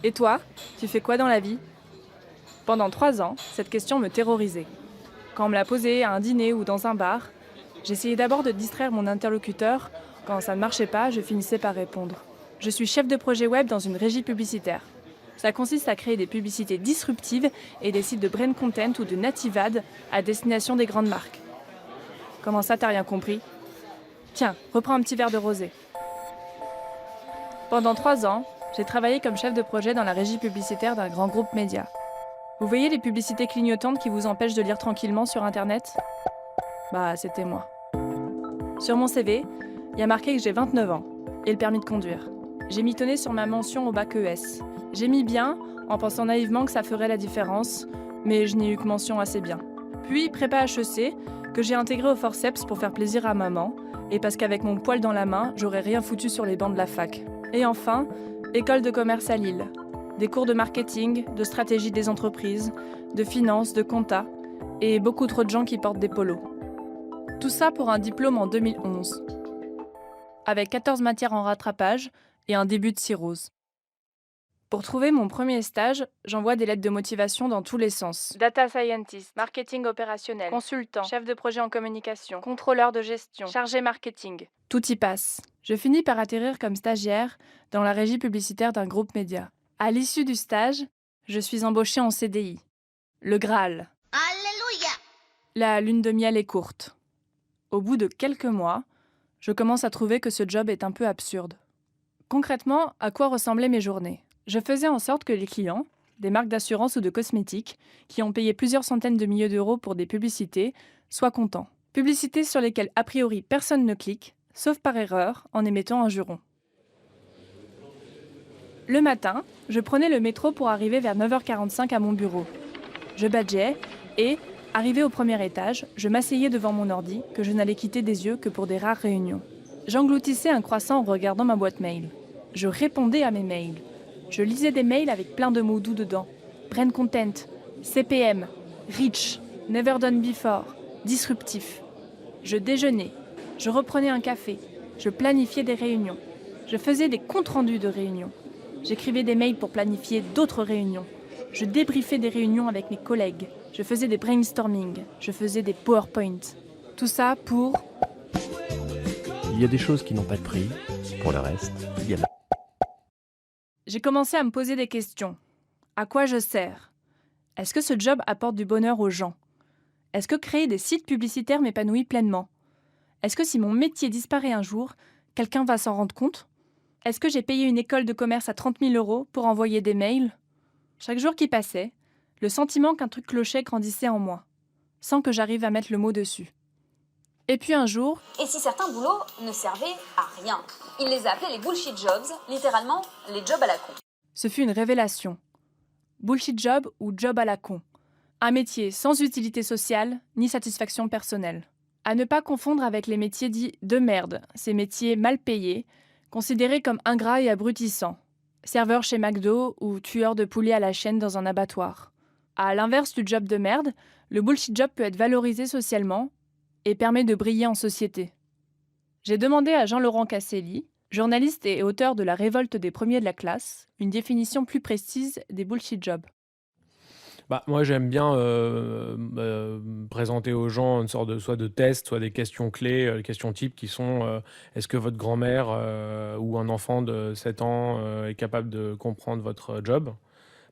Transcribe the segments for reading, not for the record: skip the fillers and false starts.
Et toi, tu fais quoi dans la vie? Pendant 3 ans, cette question me terrorisait. Quand on me l'a posée à un dîner ou dans un bar, j'essayais d'abord de distraire mon interlocuteur. Quand ça ne marchait pas, je finissais par répondre. Je suis chef de projet web dans une régie publicitaire. Ça consiste à créer des publicités disruptives et des sites de brand content ou de native ad à destination des grandes marques. Comment ça, t'as rien compris? Tiens, reprends un petit verre de rosé. Pendant 3 ans, j'ai travaillé comme chef de projet dans la régie publicitaire d'un grand groupe média. Vous voyez les publicités clignotantes qui vous empêchent de lire tranquillement sur Internet? Bah, c'était moi. Sur mon CV, il y a marqué que j'ai 29 ans et le permis de conduire. J'ai mitonné sur ma mention au bac ES. J'ai mis bien en pensant naïvement que ça ferait la différence, mais je n'ai eu que mention assez bien. Puis prépa HEC, que j'ai intégré au forceps pour faire plaisir à maman, et parce qu'avec mon poil dans la main, j'aurais rien foutu sur les bancs de la fac. Et enfin, école de commerce à Lille. Des cours de marketing, de stratégie des entreprises, de finance, de compta, et beaucoup trop de gens qui portent des polos. Tout ça pour un diplôme en 2011, avec 14 matières en rattrapage et un début de cirrhose. Pour trouver mon premier stage, j'envoie des lettres de motivation dans tous les sens. Data scientist, marketing opérationnel, consultant, chef de projet en communication, contrôleur de gestion, chargé marketing. Tout y passe. Je finis par atterrir comme stagiaire dans la régie publicitaire d'un groupe média. À l'issue du stage, je suis embauchée en CDI. Le Graal. Alléluia! La lune de miel est courte. Au bout de quelques mois, je commence à trouver que ce job est un peu absurde. Concrètement, à quoi ressemblaient mes journées? Je faisais en sorte que les clients, des marques d'assurance ou de cosmétiques, qui ont payé plusieurs centaines de milliers d'euros pour des publicités, soient contents. Publicités sur lesquelles a priori personne ne clique, sauf par erreur, en émettant un juron. Le matin, je prenais le métro pour arriver vers 9h45 à mon bureau. Je badgeais et, arrivé au premier étage, je m'asseyais devant mon ordi, que je n'allais quitter des yeux que pour des rares réunions. J'engloutissais un croissant en regardant ma boîte mail. Je répondais à mes mails. Je lisais des mails avec plein de mots doux dedans. Brand content, CPM, rich, never done before, disruptif. Je déjeunais. Je reprenais un café. Je planifiais des réunions. Je faisais des comptes rendus de réunions. J'écrivais des mails pour planifier d'autres réunions. Je débriefais des réunions avec mes collègues. Je faisais des brainstorming. Je faisais des PowerPoint. Tout ça pour... Il y a des choses qui n'ont pas de prix. Pour le reste, il y a de la... J'ai commencé à me poser des questions. À quoi je sers? Est-ce que ce job apporte du bonheur aux gens? Est-ce que créer des sites publicitaires m'épanouit pleinement? Est-ce que si mon métier disparaît un jour, quelqu'un va s'en rendre compte? Est-ce que j'ai payé une école de commerce à 30 000 euros pour envoyer des mails? Chaque jour qui passait, le sentiment qu'un truc clochait grandissait en moi, sans que j'arrive à mettre le mot dessus. Et puis un jour... Et si certains boulots ne servaient à rien? Ils les appelaient les bullshit jobs, littéralement les jobs à la con. Ce fut une révélation. Bullshit job ou job à la con. Un métier sans utilité sociale ni satisfaction personnelle. À ne pas confondre avec les métiers dits de merde, ces métiers mal payés, considérés comme ingrats et abrutissants. Serveur chez McDo ou tueur de poulets à la chaîne dans un abattoir. À l'inverse du job de merde, le bullshit job peut être valorisé socialement et permet de briller en société. J'ai demandé à Jean-Laurent Casselli, journaliste et auteur de La révolte des premiers de la classe, une définition plus précise des bullshit jobs. Moi, j'aime bien présenter aux gens une sorte de soit de test, soit des questions clés, les questions types qui sont est-ce que votre grand-mère ou un enfant de 7 ans est capable de comprendre votre job?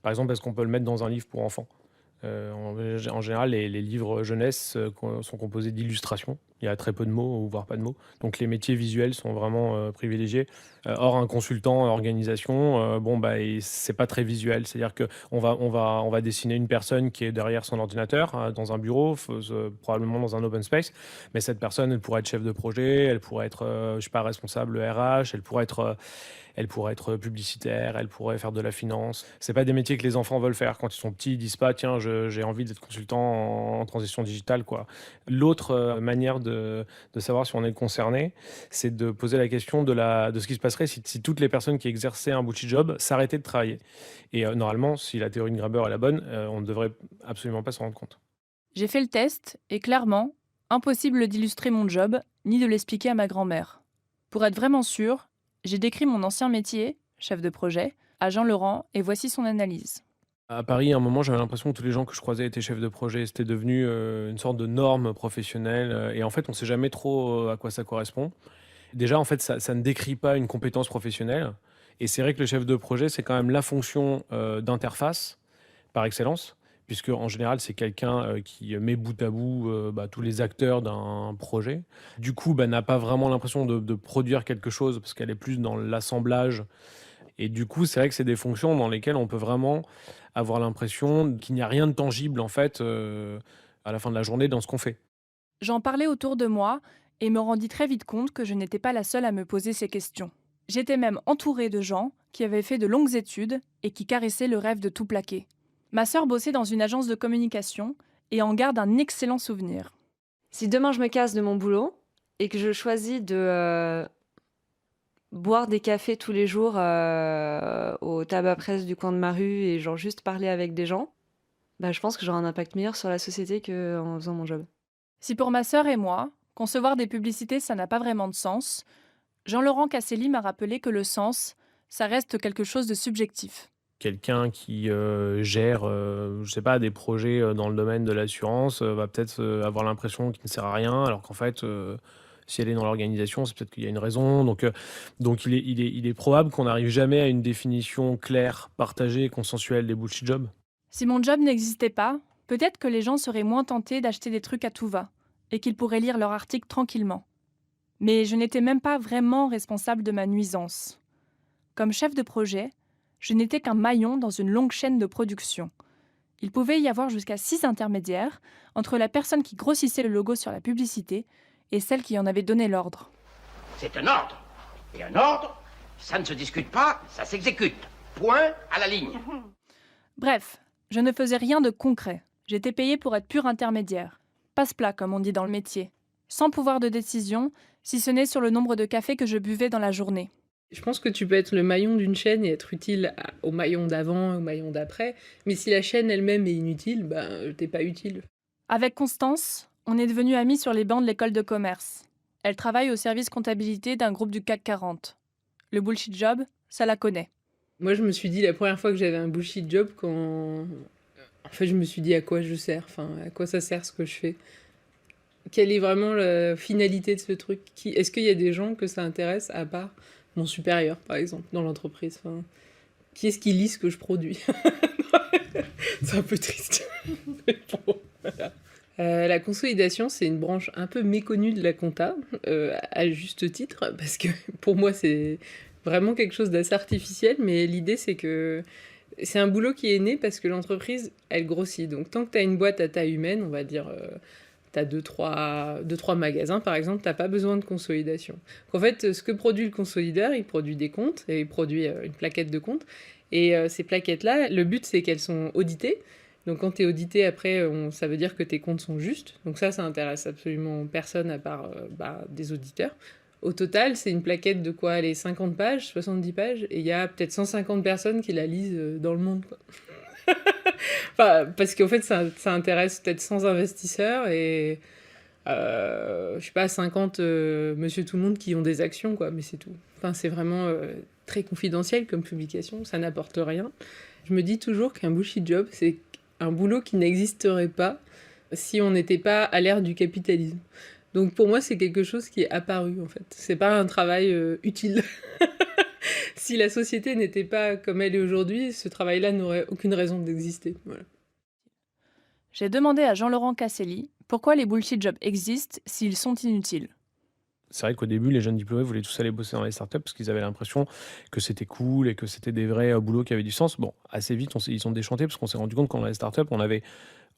Par exemple, est-ce qu'on peut le mettre dans un livre pour enfants? En général, les livres jeunesse sont composés d'illustrations. Il y a très peu de mots, ou voire pas de mots. Donc les métiers visuels sont vraiment privilégiés. Or, un consultant en organisation, c'est pas très visuel. C'est-à-dire qu'on va dessiner une personne qui est derrière son ordinateur, dans un bureau, probablement dans un open space. Mais cette personne, elle pourrait être chef de projet, elle pourrait être, je sais pas, responsable RH, elle pourrait être publicitaire, elle pourrait faire de la finance. C'est pas des métiers que les enfants veulent faire. Quand ils sont petits, ils disent pas, tiens, j'ai envie d'être consultant en transition digitale, quoi. L'autre manière de savoir si on est concerné, c'est de poser la question de ce qui se passerait si toutes les personnes qui exerçaient un bullshit job s'arrêtaient de travailler. Et normalement, si la théorie de Graeber est la bonne, on ne devrait absolument pas s'en rendre compte. J'ai fait le test et clairement, impossible d'illustrer mon job ni de l'expliquer à ma grand-mère. Pour être vraiment sûre, j'ai décrit mon ancien métier, chef de projet, à Jean Laurent et voici son analyse. À Paris, à un moment, j'avais l'impression que tous les gens que je croisais étaient chefs de projet. C'était devenu une sorte de norme professionnelle. Et en fait, on ne sait jamais trop à quoi ça correspond. Déjà, en fait, ça ne décrit pas une compétence professionnelle. Et c'est vrai que le chef de projet, c'est quand même la fonction d'interface par excellence, puisque en général, c'est quelqu'un qui met bout à bout tous les acteurs d'un projet. Du coup, n'a pas vraiment l'impression de produire quelque chose, parce qu'elle est plus dans l'assemblage. Et du coup, c'est vrai que c'est des fonctions dans lesquelles on peut vraiment avoir l'impression qu'il n'y a rien de tangible, en fait, à la fin de la journée dans ce qu'on fait. J'en parlais autour de moi et me rendis très vite compte que je n'étais pas la seule à me poser ces questions. J'étais même entourée de gens qui avaient fait de longues études et qui caressaient le rêve de tout plaquer. Ma sœur bossait dans une agence de communication et en garde un excellent souvenir. Si demain je me casse de mon boulot et que je choisis de boire des cafés tous les jours au tabac presse du coin de ma rue et genre juste parler avec des gens, je pense que j'aurai un impact meilleur sur la société qu'en faisant mon job. Si pour ma sœur et moi, concevoir des publicités, ça n'a pas vraiment de sens, Jean-Laurent Casselli m'a rappelé que le sens, ça reste quelque chose de subjectif. Quelqu'un qui gère, je sais pas, des projets dans le domaine de l'assurance va peut-être avoir l'impression qu'il ne sert à rien, alors qu'en fait, si elle est dans l'organisation, c'est peut-être qu'il y a une raison. Donc il est probable qu'on n'arrive jamais à une définition claire, partagée et consensuelle des bullshit jobs. Si mon job n'existait pas, peut-être que les gens seraient moins tentés d'acheter des trucs à tout va, et qu'ils pourraient lire leur article tranquillement. Mais je n'étais même pas vraiment responsable de ma nuisance. Comme chef de projet, je n'étais qu'un maillon dans une longue chaîne de production. Il pouvait y avoir jusqu'à 6 intermédiaires entre la personne qui grossissait le logo sur la publicité et celle qui en avait donné l'ordre. C'est un ordre. Et un ordre, ça ne se discute pas, ça s'exécute. Point à la ligne. Bref, je ne faisais rien de concret. J'étais payée pour être pur intermédiaire. Passe-plat, comme on dit dans le métier. Sans pouvoir de décision, si ce n'est sur le nombre de cafés que je buvais dans la journée. Je pense que tu peux être le maillon d'une chaîne et être utile au maillon d'avant, au maillon d'après. Mais si la chaîne elle-même est inutile, t'es pas utile. Avec Constance, on est devenus amis sur les bancs de l'école de commerce. Elle travaille au service comptabilité d'un groupe du CAC 40. Le bullshit job, ça la connaît. Moi, je me suis dit la première fois que j'avais un bullshit job quand... En fait, je me suis dit à quoi je sers, à quoi ça sert ce que je fais. Quelle est vraiment la finalité de ce truc? Est-ce qu'il y a des gens que ça intéresse à part mon supérieur, par exemple, dans l'entreprise? Qui est-ce qui lit ce que je produis? C'est un peu triste. Mais bon, voilà. La consolidation, c'est une branche un peu méconnue de la compta, à juste titre, parce que pour moi, c'est vraiment quelque chose d'assez artificiel, mais l'idée, c'est que c'est un boulot qui est né parce que l'entreprise, elle grossit. Donc, tant que tu as une boîte à taille humaine, on va dire... tu as 2-3 magasins, par exemple, tu n'as pas besoin de consolidation. En fait, ce que produit le consolideur, il produit des comptes, et il produit une plaquette de comptes. Et ces plaquettes-là, le but, c'est qu'elles sont auditées. Donc quand tu es audité, après, ça veut dire que tes comptes sont justes. Donc ça intéresse absolument personne à part des auditeurs. Au total, c'est une plaquette de quoi? Les 50 pages, 70 pages, et il y a peut-être 150 personnes qui la lisent dans le monde, quoi. Parce qu'en fait, ça intéresse peut-être 100 investisseurs et, je sais pas, 50 monsieur tout le monde qui ont des actions, quoi, mais c'est tout. C'est vraiment très confidentiel comme publication, ça n'apporte rien. Je me dis toujours qu'un bullshit job, c'est un boulot qui n'existerait pas si on n'était pas à l'ère du capitalisme. Donc pour moi, c'est quelque chose qui est apparu, en fait. C'est pas un travail utile. Si la société n'était pas comme elle est aujourd'hui, ce travail-là n'aurait aucune raison d'exister. Voilà. J'ai demandé à Jean-Laurent Casselli pourquoi les bullshit jobs existent s'ils sont inutiles. C'est vrai qu'au début, les jeunes diplômés voulaient tous aller bosser dans les startups parce qu'ils avaient l'impression que c'était cool et que c'était des vrais boulots qui avaient du sens. Bon, assez vite, ils sont déchantés parce qu'on s'est rendu compte qu'en dans les startups, on avait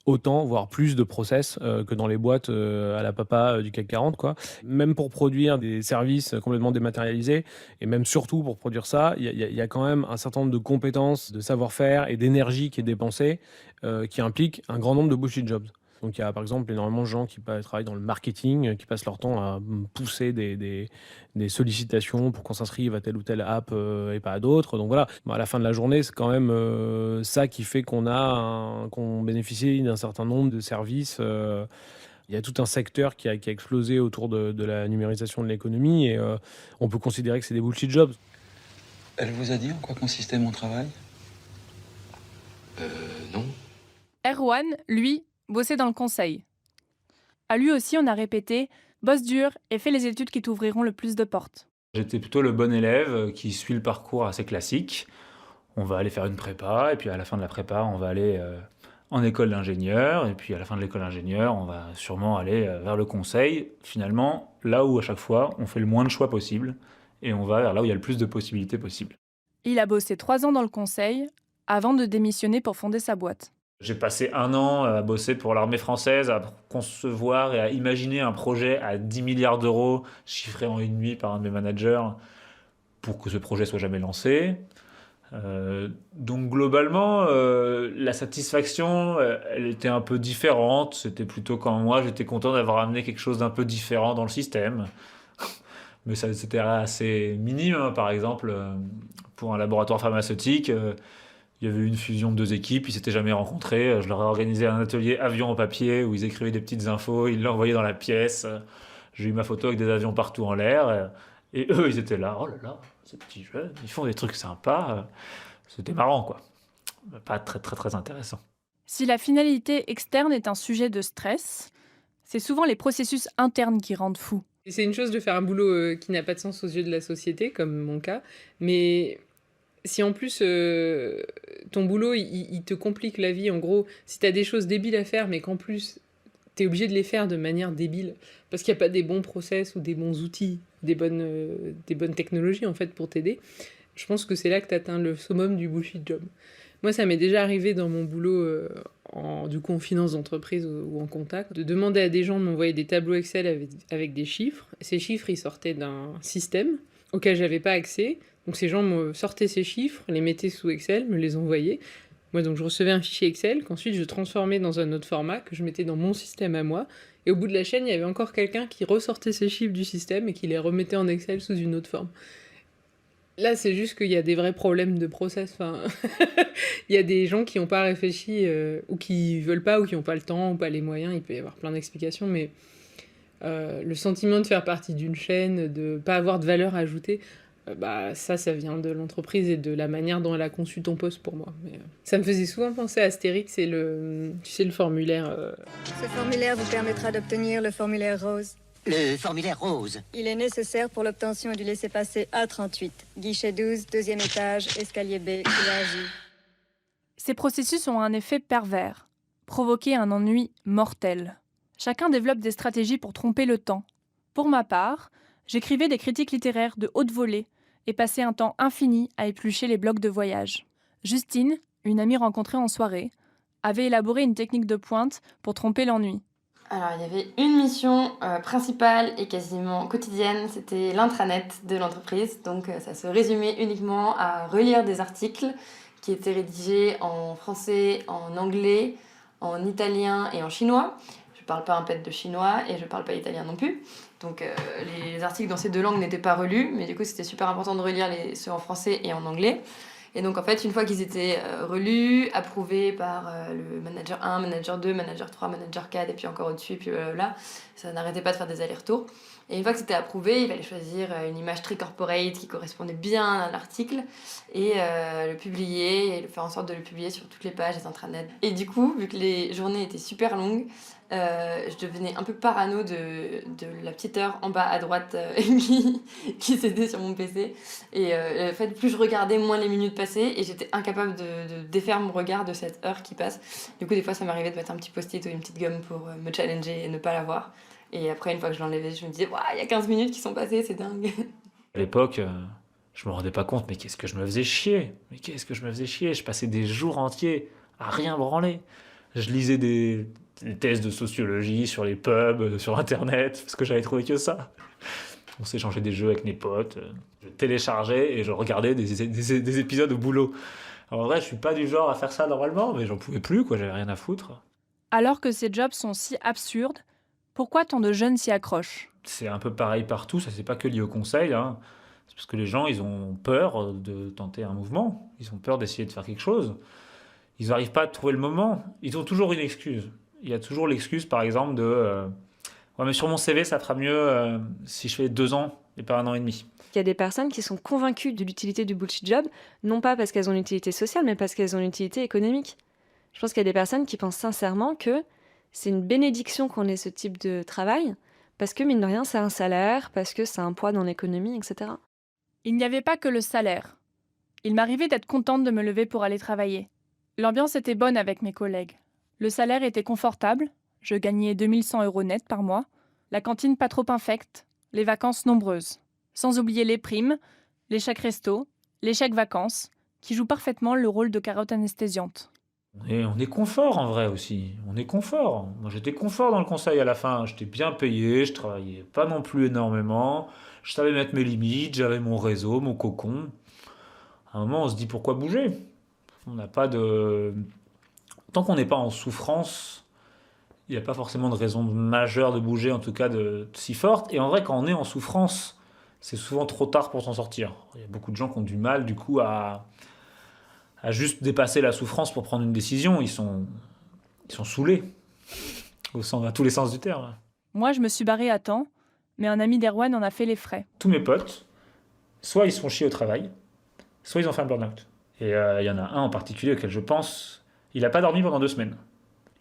autant, voire plus de process que dans les boîtes à la papa du CAC 40, quoi. Même pour produire des services complètement dématérialisés, et même surtout pour produire ça, il y a quand même un certain nombre de compétences, de savoir-faire et d'énergie qui est dépensée, qui implique un grand nombre de bullshit jobs. Donc il y a par exemple énormément de gens qui travaillent dans le marketing, qui passent leur temps à pousser des sollicitations pour qu'on s'inscrive à telle ou telle app et pas à d'autres. Donc voilà, à la fin de la journée, c'est quand même ça qui fait qu'on bénéficie d'un certain nombre de services. Il y a tout un secteur qui a explosé autour de la numérisation de l'économie et on peut considérer que c'est des bullshit jobs. Elle vous a dit en quoi consistait mon travail? Non. Erwan, lui, bossait dans le conseil. À lui aussi, on a répété « bosse dur et fais les études qui t'ouvriront le plus de portes ». J'étais plutôt le bon élève qui suit le parcours assez classique. On va aller faire une prépa, et puis à la fin de la prépa, on va aller en école d'ingénieur, et puis à la fin de l'école d'ingénieur, on va sûrement aller vers le conseil. Finalement, là où à chaque fois, on fait le moins de choix possible, et on va vers là où il y a le plus de possibilités possibles. Il a bossé 3 ans dans le conseil avant de démissionner pour fonder sa boîte. J'ai passé 1 an à bosser pour l'armée française, à concevoir et à imaginer un projet à 10 milliards d'euros, chiffré en une nuit par un de mes managers, pour que ce projet soit jamais lancé. Donc globalement, la satisfaction, elle était un peu différente. C'était plutôt quand moi, j'étais content d'avoir amené quelque chose d'un peu différent dans le système. Mais ça, c'était assez minime, hein. Par exemple, pour un laboratoire pharmaceutique, il y avait eu une fusion de 2 équipes, ils s'étaient jamais rencontrés. Je leur ai organisé un atelier avion au papier où ils écrivaient des petites infos, ils l'envoyaient dans la pièce. J'ai eu ma photo avec des avions partout en l'air. Et eux, ils étaient là, oh là là, ces petits jeunes, ils font des trucs sympas. C'était marrant, quoi. Pas très, très, très intéressant. Si la finalité externe est un sujet de stress, c'est souvent les processus internes qui rendent fou. Et c'est une chose de faire un boulot qui n'a pas de sens aux yeux de la société, comme mon cas, mais si en plus ton boulot il te complique la vie, en gros, si t'as des choses débiles à faire, mais qu'en plus t'es obligé de les faire de manière débile, parce qu'il n'y a pas des bons process ou des bons outils, des bonnes technologies en fait pour t'aider, je pense que c'est là que t'atteins le summum du bullshit job. Moi, ça m'est déjà arrivé dans mon boulot en finance d'entreprise ou en contact, de demander à des gens de m'envoyer des tableaux Excel avec des chiffres. Ces chiffres, ils sortaient d'un système auquel j'avais pas accès. Donc ces gens me sortaient ces chiffres, les mettaient sous Excel, me les envoyaient. Moi, donc je recevais un fichier Excel qu'ensuite je transformais dans un autre format que je mettais dans mon système à moi. Et au bout de la chaîne, il y avait encore quelqu'un qui ressortait ces chiffres du système et qui les remettait en Excel sous une autre forme. Là, c'est juste qu'il y a des vrais problèmes de process. Enfin, il y a des gens qui n'ont pas réfléchi ou qui veulent pas ou qui n'ont pas le temps ou pas les moyens. Il peut y avoir plein d'explications, mais le sentiment de faire partie d'une chaîne, de pas avoir de valeur ajoutée, ça vient de l'entreprise et de la manière dont elle a conçu ton poste pour moi. Mais, ça me faisait souvent penser à Astérix et le formulaire. Ce formulaire vous permettra d'obtenir le formulaire rose. Le formulaire rose. Il est nécessaire pour l'obtention du laissez-passer A38. Guichet 12, 2e étage, escalier B, couloir J. Ces processus ont un effet pervers, provoquer un ennui mortel. Chacun développe des stratégies pour tromper le temps. Pour ma part, j'écrivais des critiques littéraires de haute volée et passais un temps infini à éplucher les blogs de voyage. Justine, une amie rencontrée en soirée, avait élaboré une technique de pointe pour tromper l'ennui. Alors, il y avait une mission principale et quasiment quotidienne, c'était l'intranet de l'entreprise. Donc, ça se résumait uniquement à relire des articles qui étaient rédigés en français, en anglais, en italien et en chinois. Je parle pas un pet de chinois et je parle pas italien non plus. Donc, les articles dans ces 2 langues n'étaient pas relus, mais du coup, c'était super important de relire ceux en français et en anglais. Et donc, en fait, une fois qu'ils étaient relus, approuvés par le manager 1, manager 2, manager 3, manager 4, et puis encore au-dessus, et puis blablabla, ça n'arrêtait pas de faire des allers-retours. Et une fois que c'était approuvé, il fallait choisir une image très corporate qui correspondait bien à l'article et le publier, et faire en sorte de le publier sur toutes les pages des intranets. Et du coup, vu que les journées étaient super longues, je devenais un peu parano de la petite heure en bas à droite qui s'était sur mon PC. Et en fait, plus je regardais, moins les minutes passaient et j'étais incapable de défaire mon regard de cette heure qui passe. Du coup, des fois, ça m'arrivait de mettre un petit post-it ou une petite gomme pour me challenger et ne pas la voir. Et après, une fois que je l'enlevais, je me disais, il y a 15 minutes qui sont passées, c'est dingue. À l'époque, je me rendais pas compte, mais qu'est-ce que je me faisais chier. Je passais des jours entiers à rien branler. Je lisais des thèses de sociologie sur les pubs, sur Internet, parce que j'avais trouvé que ça. On s'échangeait des jeux avec mes potes. Je téléchargeais et je regardais des épisodes au boulot. Alors en vrai, je suis pas du genre à faire ça normalement, mais j'en pouvais plus, quoi. J'avais rien à foutre. Alors que ces jobs sont si absurdes, pourquoi tant de jeunes s'y accrochent ? C'est un peu pareil partout, ça c'est pas que lié au conseil, hein. C'est parce que les gens, ils ont peur de tenter un mouvement, ils ont peur d'essayer de faire quelque chose. Ils n'arrivent pas à trouver le moment, ils ont toujours une excuse. Il y a toujours l'excuse, par exemple, ouais, mais sur mon CV, ça fera mieux si je fais 2 ans et pas 1 an et demi. Il y a des personnes qui sont convaincues de l'utilité du bullshit job, non pas parce qu'elles ont une utilité sociale, mais parce qu'elles ont une utilité économique. Je pense qu'il y a des personnes qui pensent sincèrement que c'est une bénédiction qu'on ait ce type de travail, parce que mine de rien, c'est un salaire, parce que c'est un poids dans l'économie, etc. Il n'y avait pas que le salaire. Il m'arrivait d'être contente de me lever pour aller travailler. L'ambiance était bonne avec mes collègues. Le salaire était confortable, je gagnais 2100 € net par mois, la cantine pas trop infecte, les vacances nombreuses. Sans oublier les primes, les chèques resto, les chèques vacances, qui jouent parfaitement le rôle de carotte anesthésiante. On est confort en vrai aussi. On est confort. Moi j'étais confort dans le conseil à la fin. J'étais bien payé, je travaillais pas non plus énormément. Je savais mettre mes limites, j'avais mon réseau, mon cocon. À un moment on se dit pourquoi bouger? On n'a pas de... Tant qu'on n'est pas en souffrance, il n'y a pas forcément de raison majeure de bouger, en tout cas si forte. Et en vrai quand on est en souffrance, c'est souvent trop tard pour s'en sortir. Il y a beaucoup de gens qui ont du mal du coup à juste dépasser la souffrance pour prendre une décision. Ils sont saoulés, à tous les sens du terme. Moi, je me suis barrée à temps, mais un ami d'Erwan en a fait les frais. Tous mes potes, soit ils se font chier au travail, soit ils ont fait un burn-out. Et il y en a un en particulier auquel je pense, il n'a pas dormi pendant 2 semaines.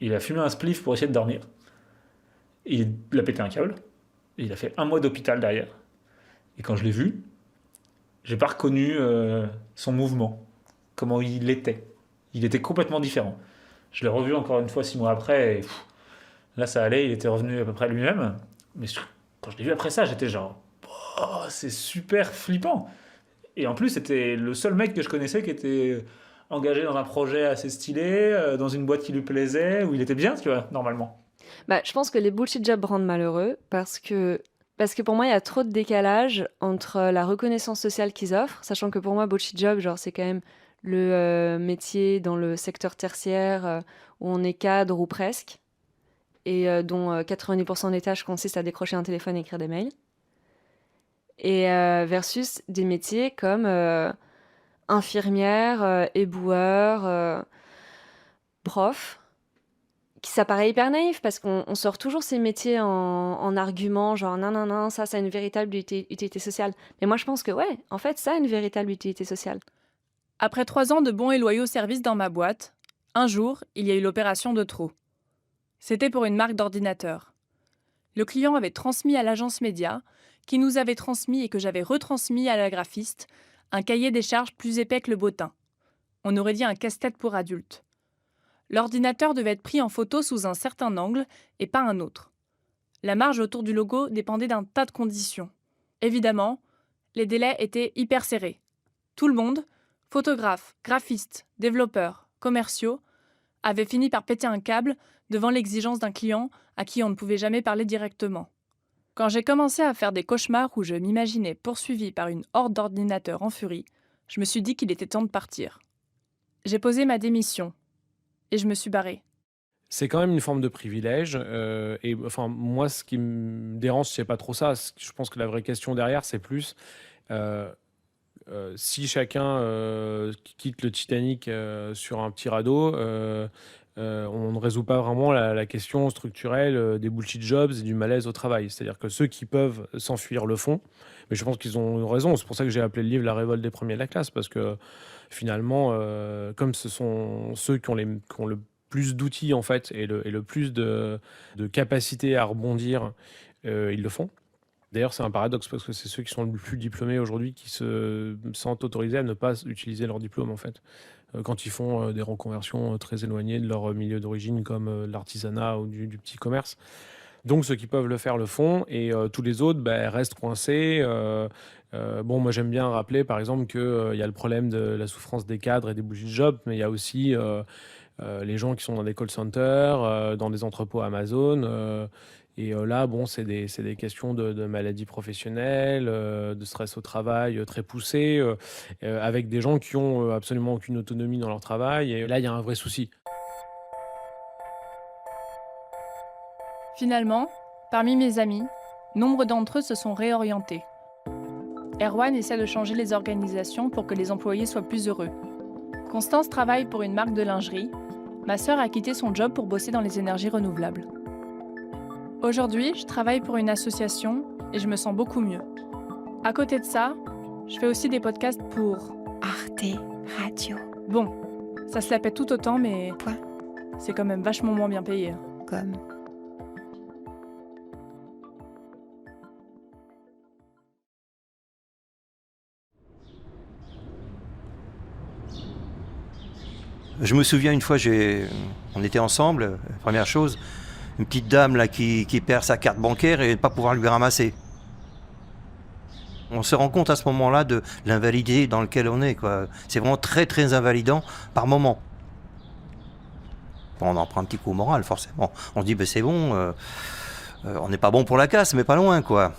Il a fumé un spliff pour essayer de dormir. Il a pété un câble. Et il a fait 1 mois d'hôpital derrière. Et quand je l'ai vu, j'ai pas reconnu son mouvement. Comment il était. Il était complètement différent. Je l'ai revu encore une fois 6 mois après, et là ça allait, il était revenu à peu près lui-même. Mais quand je l'ai vu après ça, j'étais genre, oh, c'est super flippant. Et en plus, c'était le seul mec que je connaissais qui était engagé dans un projet assez stylé, dans une boîte qui lui plaisait, où il était bien, tu vois, normalement. Je pense que les bullshit jobs rendent malheureux parce que pour moi, il y a trop de décalage entre la reconnaissance sociale qu'ils offrent, sachant que pour moi, bullshit job, genre, c'est quand même le métier dans le secteur tertiaire où on est cadre ou presque, et dont 90% des tâches consistent à décrocher un téléphone et écrire des mails, et versus des métiers comme infirmière, éboueur, prof, qui ça paraît hyper naïf parce qu'on sort toujours ces métiers en argument, genre non, ça a une véritable utilité sociale. Mais moi je pense que ouais, en fait ça a une véritable utilité sociale. Après 3 ans de bons et loyaux services dans ma boîte, un jour, il y a eu l'opération de trop. C'était pour une marque d'ordinateur. Le client avait transmis à l'agence média, qui nous avait transmis et que j'avais retransmis à la graphiste, un cahier des charges plus épais que le bottin. On aurait dit un casse-tête pour adultes. L'ordinateur devait être pris en photo sous un certain angle et pas un autre. La marge autour du logo dépendait d'un tas de conditions. Évidemment, les délais étaient hyper serrés. Tout le monde, photographes, graphistes, développeurs, commerciaux, avait fini par péter un câble devant l'exigence d'un client à qui on ne pouvait jamais parler directement. Quand j'ai commencé à faire des cauchemars où je m'imaginais poursuivi par une horde d'ordinateurs en furie, je me suis dit qu'il était temps de partir. J'ai posé ma démission et je me suis barrée. C'est quand même une forme de privilège. Et enfin, moi, ce qui me dérange, c'est pas trop ça. Je pense que la vraie question derrière, c'est plus si chacun quitte le Titanic sur un petit radeau, on ne résout pas vraiment la question structurelle des bullshit jobs et du malaise au travail. C'est-à-dire que ceux qui peuvent s'enfuir le font, mais je pense qu'ils ont raison. C'est pour ça que j'ai appelé le livre « La révolte des premiers de la classe », parce que finalement, comme ce sont ceux qui ont le plus d'outils en fait et le plus de capacité à rebondir, ils le font. D'ailleurs, c'est un paradoxe parce que c'est ceux qui sont le plus diplômés aujourd'hui qui se sentent autorisés à ne pas utiliser leur diplôme en fait. Quand ils font des reconversions très éloignées de leur milieu d'origine comme l'artisanat ou du petit commerce. Donc ceux qui peuvent le faire le font et tous les autres restent coincés. Moi j'aime bien rappeler par exemple qu'il y a le problème de la souffrance des cadres et des bullshit jobs, mais il y a aussi les gens qui sont dans des call centers, dans des entrepôts Amazon. Et là, c'est des questions de maladies professionnelles, de stress au travail très poussé, avec des gens qui ont absolument aucune autonomie dans leur travail. Et là, il y a un vrai souci. Finalement, parmi mes amis, nombre d'entre eux se sont réorientés. Erwan essaie de changer les organisations pour que les employés soient plus heureux. Constance travaille pour une marque de lingerie. Ma sœur a quitté son job pour bosser dans les énergies renouvelables. Aujourd'hui, je travaille pour une association et je me sens beaucoup mieux. À côté de ça, je fais aussi des podcasts pour Arte Radio. Bon, ça se la pète tout autant, mais Quoi? c'est quand même vachement moins bien payé. Comme Je me souviens une fois, on était ensemble, première chose, une petite dame là qui perd sa carte bancaire et pas pouvoir lui ramasser. On se rend compte à ce moment-là de l'invalidité dans laquelle on est, quoi. C'est vraiment très très invalidant par moment. On en prend un petit coup au moral, forcément. On se dit, c'est bon, on n'est pas bon pour la casse, mais pas loin, quoi.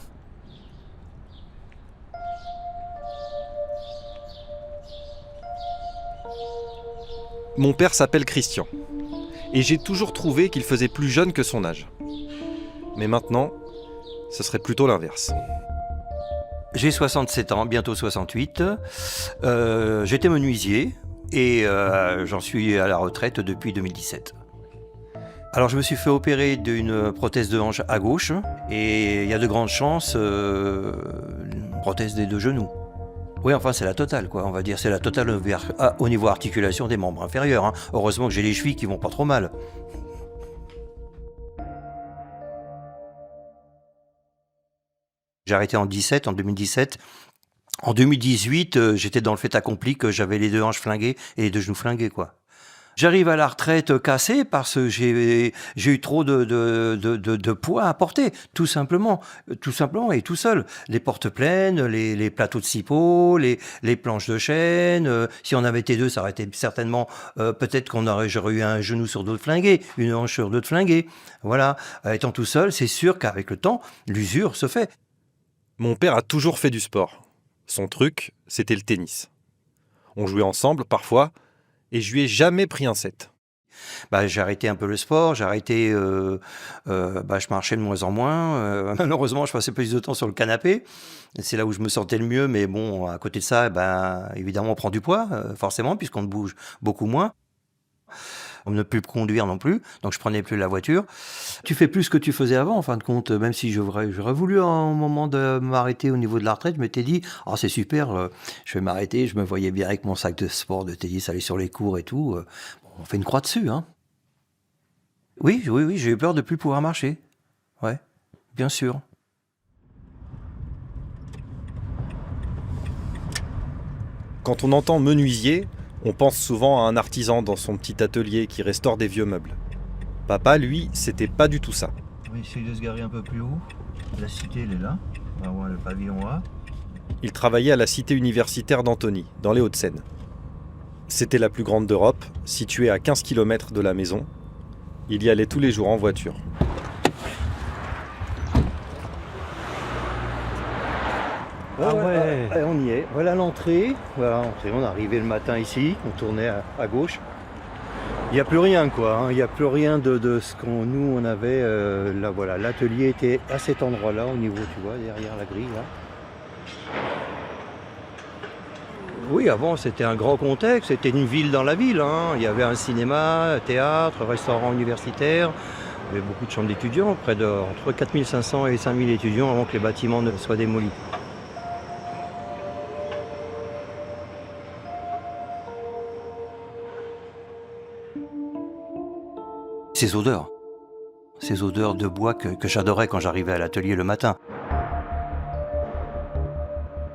Mon père s'appelle Christian. Et j'ai toujours trouvé qu'il faisait plus jeune que son âge. Mais maintenant, ce serait plutôt l'inverse. J'ai 67 ans, bientôt 68. J'étais menuisier et j'en suis à la retraite depuis 2017. Alors je me suis fait opérer d'une prothèse de hanche à gauche et il y a de grandes chances une prothèse des deux genoux. Oui, enfin c'est la totale, quoi. On va dire c'est la totale au niveau articulation des membres inférieurs. Hein. Heureusement que j'ai les chevilles qui vont pas trop mal. J'ai arrêté en 2017. En 2018, j'étais dans le fait accompli que j'avais les deux hanches flinguées et les deux genoux flingués, quoi. J'arrive à la retraite cassée parce que j'ai eu trop de poids à porter, tout simplement et tout seul. Les portes pleines, les plateaux de cipeaux, les planches de chêne. Si on avait été deux, ça aurait été certainement, peut-être j'aurais eu un genou sur d'autres flingués, une hanche sur d'autres flingués. Voilà. Étant tout seul, c'est sûr qu'avec le temps, l'usure se fait. Mon père a toujours fait du sport. Son truc, c'était le tennis. On jouait ensemble, parfois, et je lui ai jamais pris un set. J'ai arrêté un peu le sport, je marchais de moins en moins. Malheureusement, je passais plus de temps sur le canapé. C'est là où je me sentais le mieux, mais bon, à côté de ça, évidemment, on prend du poids, forcément, puisqu'on bouge beaucoup moins. On ne peut plus conduire non plus, donc je prenais plus la voiture. Tu fais plus ce que tu faisais avant, en fin de compte, même si j'aurais voulu, au moment de m'arrêter au niveau de la retraite, je m'étais dit, c'est super, je vais m'arrêter, je me voyais bien avec mon sac de sport, de tennis, aller sur les cours et tout. On fait une croix dessus, hein. Oui, j'ai eu peur de plus pouvoir marcher. Ouais, bien sûr. Quand on entend menuisier, on pense souvent à un artisan dans son petit atelier qui restaure des vieux meubles. Papa, lui, c'était pas du tout ça. On va essayer de se garer un peu plus haut. La cité, elle est là. On va voir le pavillon A. Il travaillait à la cité universitaire d'Antony, dans les Hauts-de-Seine. C'était la plus grande d'Europe, située à 15 km de la maison. Il y allait tous les jours en voiture. On y est. Voilà l'entrée. On est arrivé le matin ici. On tournait à gauche. Il n'y a plus rien, quoi. Hein. Il n'y a plus rien de ce on avait. Là, voilà, l'atelier était à cet endroit-là, au niveau, tu vois, derrière la grille, là. Oui, avant, c'était un grand contexte. C'était une ville dans la ville. Hein. Il y avait un cinéma, un théâtre, un restaurant universitaire. Il y avait beaucoup de chambres d'étudiants, entre 4500 et 5000 étudiants avant que les bâtiments ne soient démolis. Ces odeurs de bois que j'adorais quand j'arrivais à l'atelier le matin.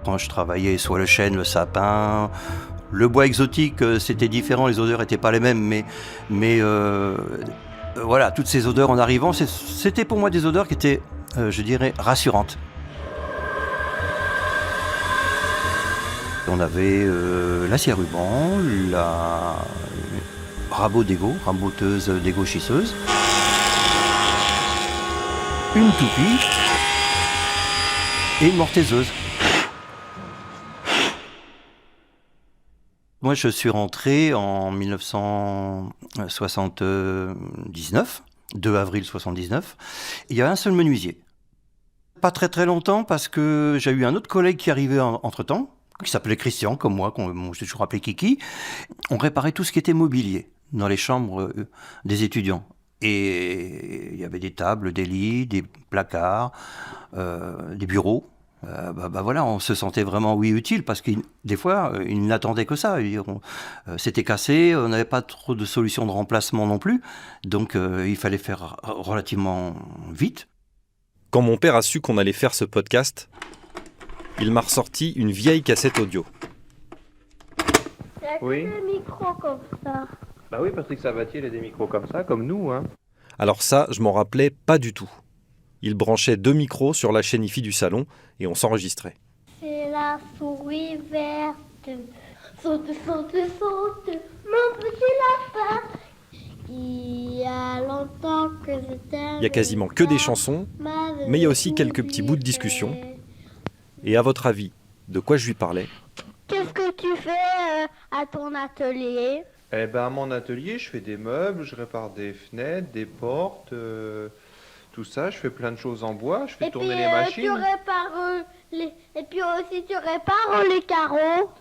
Quand je travaillais soit le chêne, le sapin, le bois exotique, c'était différent, les odeurs n'étaient pas les mêmes, mais voilà, toutes ces odeurs en arrivant, c'était pour moi des odeurs qui étaient, je dirais, rassurantes. On avait l'acier ruban, la raboteuse d'égo schisseuse, une toupie et une mortaiseuse. Moi, je suis rentré en 1979, 2 avril 79. Il y a un seul menuisier. Pas très très longtemps parce que j'ai eu un autre collègue qui arrivait entre-temps, qui s'appelait Christian, comme moi, j'ai toujours appelé Kiki. On réparait tout ce qui était mobilier dans les chambres des étudiants. Et il y avait des tables, des lits, des placards, des bureaux. voilà, on se sentait vraiment utile parce que des fois, ils n'attendaient que ça. C'était cassé, on n'avait pas trop de solutions de remplacement non plus, donc il fallait faire relativement vite. Quand mon père a su qu'on allait faire ce podcast, il m'a ressorti une vieille cassette audio. Oui. Des micros comme ça. Bah oui, Patrick Sabatier, il a des micros comme ça, comme nous, hein. Alors ça, je m'en rappelais pas du tout. Il branchait 2 micros sur la chaîne hi-fi du salon et on s'enregistrait. C'est la souris verte. Saute, saute, saute, mon petit lapin. Il y a longtemps que j'étais... Il y a quasiment que des chansons, mais il y a aussi quelques petits bouts de discussion. Et à votre avis, de quoi je lui parlais ? Qu'est-ce que tu fais à ton atelier ? Eh ben, à mon atelier, je fais des meubles, je répare des fenêtres, des portes, tout ça. Je fais plein de choses en bois, je fais tourner les machines. Tu répares Et puis aussi, tu répares les carreaux ?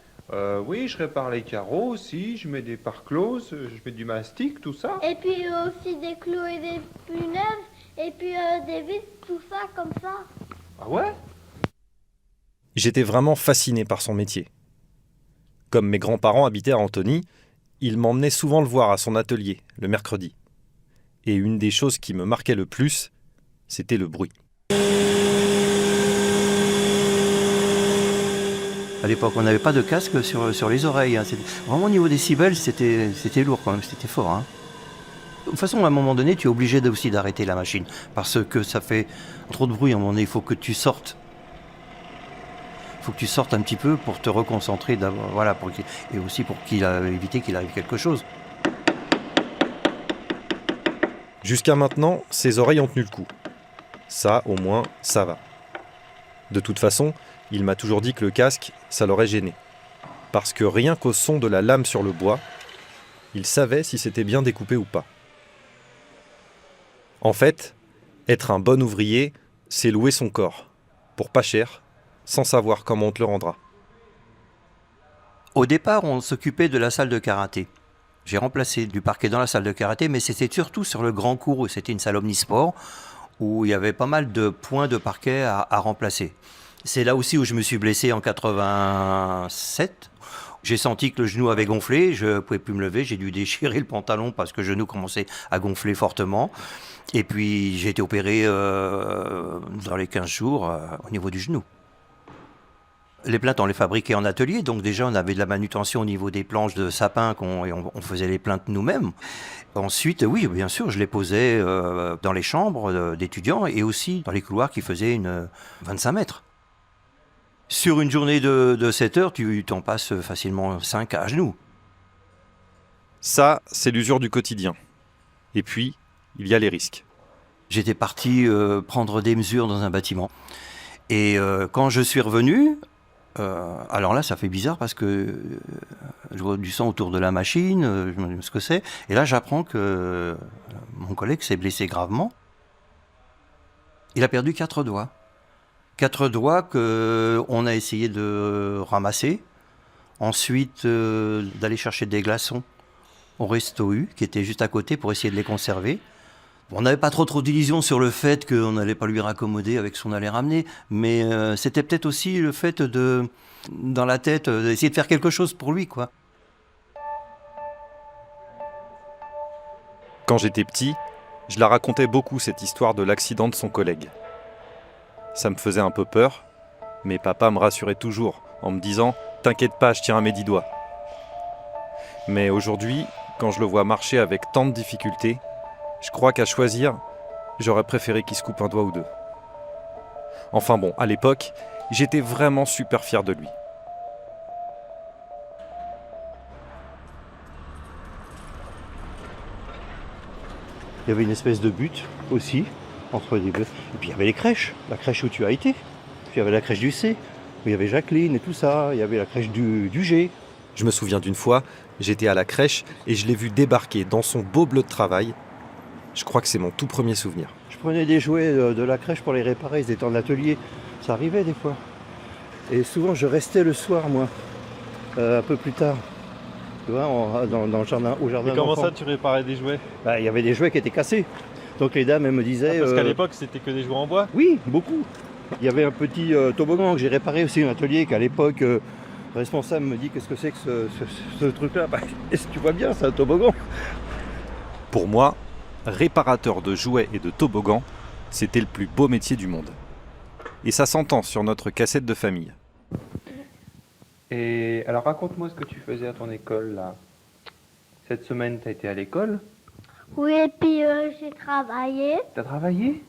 Oui, je répare les carreaux aussi, je mets des pare-closes, je mets du mastic, tout ça. Et puis aussi des clous et des punaises, et puis des vis, tout ça, comme ça. Ah ouais ? J'étais vraiment fasciné par son métier. Comme mes grands-parents habitaient à Antony, il m'emmenait souvent le voir à son atelier, le mercredi. Et une des choses qui me marquait le plus, c'était le bruit. À l'époque, on n'avait pas de casque sur les oreilles. Hein. Vraiment, au niveau décibels, c'était lourd quand même, c'était fort. Hein. De toute façon, à un moment donné, tu es obligé aussi d'arrêter la machine. Parce que ça fait trop de bruit. À un moment donné, il faut que tu sortes. Il faut que tu sortes un petit peu pour te reconcentrer. Voilà, et aussi pour éviter qu'il arrive quelque chose. Jusqu'à maintenant, ses oreilles ont tenu le coup. Ça, au moins, ça va. De toute façon, il m'a toujours dit que le casque, ça l'aurait gêné. Parce que rien qu'au son de la lame sur le bois, il savait si c'était bien découpé ou pas. En fait, être un bon ouvrier, c'est louer son corps. Pour pas cher, sans savoir comment on te le rendra. Au départ, on s'occupait de la salle de karaté. J'ai remplacé du parquet dans la salle de karaté, mais c'était surtout sur le grand cours, où c'était une salle omnisport, où il y avait pas mal de points de parquet à remplacer. C'est là aussi où je me suis blessé en 87. J'ai senti que le genou avait gonflé, je ne pouvais plus me lever, j'ai dû déchirer le pantalon parce que le genou commençait à gonfler fortement. Et puis j'ai été opéré dans les 15 jours au niveau du genou. Les plinthes, on les fabriquait en atelier, donc déjà on avait de la manutention au niveau des planches de sapin, on faisait les plinthes nous-mêmes. Ensuite, oui, bien sûr, je les posais dans les chambres d'étudiants et aussi dans les couloirs qui faisaient 25 mètres. Sur une journée de 7 heures, tu t'en passes facilement 5 à genoux. Ça, c'est l'usure du quotidien. Et puis, il y a les risques. J'étais parti prendre des mesures dans un bâtiment. Et quand je suis revenu, alors là, ça fait bizarre parce que je vois du sang autour de la machine, je me dis ce que c'est. Et là, j'apprends que mon collègue s'est blessé gravement. Il a perdu 4 doigts. 4 doigts qu'on a essayé de ramasser. Ensuite, d'aller chercher des glaçons au Resto U, qui était juste à côté, pour essayer de les conserver. On n'avait pas trop d'illusions sur le fait qu'on n'allait pas lui raccommoder avec ce qu'on allait ramener, mais c'était peut-être aussi le fait dans la tête, d'essayer de faire quelque chose pour lui, quoi. Quand j'étais petit, je la racontais beaucoup, cette histoire de l'accident de son collègue. Ça me faisait un peu peur, mais papa me rassurait toujours en me disant « T'inquiète pas, je tiens à mes 10 doigts ». Mais aujourd'hui, quand je le vois marcher avec tant de difficultés, je crois qu'à choisir, j'aurais préféré qu'il se coupe un doigt ou 2. Enfin bon, à l'époque, j'étais vraiment super fier de lui. Il y avait une espèce de butte aussi, entre les deux. Et puis il y avait les crèches, la crèche où tu as été. Puis il y avait la crèche du C, où il y avait Jacqueline et tout ça. Il y avait la crèche du G. Je me souviens d'une fois, j'étais à la crèche et je l'ai vu débarquer dans son beau bleu de travail. Je crois que c'est mon tout premier souvenir. Je prenais des jouets de la crèche pour les réparer, ils étaient en atelier. Ça arrivait des fois. Et souvent je restais le soir, moi, un peu plus tard. Tu vois, dans le jardin, au jardin. Et comment d'enfants. ça, tu réparais des jouets ? Il y avait des jouets qui étaient cassés. Donc les dames, elles me disaient... parce qu'à l'époque, c'était que des jouets en bois ? Oui, beaucoup. Il y avait un petit toboggan que j'ai réparé aussi, un atelier qu'à l'époque, le responsable me dit qu'est-ce que c'est que ce truc-là. Est-ce que tu vois bien, c'est un toboggan. Pour moi, réparateur de jouets et de toboggans, c'était le plus beau métier du monde. Et ça s'entend sur notre cassette de famille. Et alors raconte-moi ce que tu faisais à ton école là. Cette semaine, t'as été à l'école? Oui, et puis j'ai travaillé. T'as travaillé?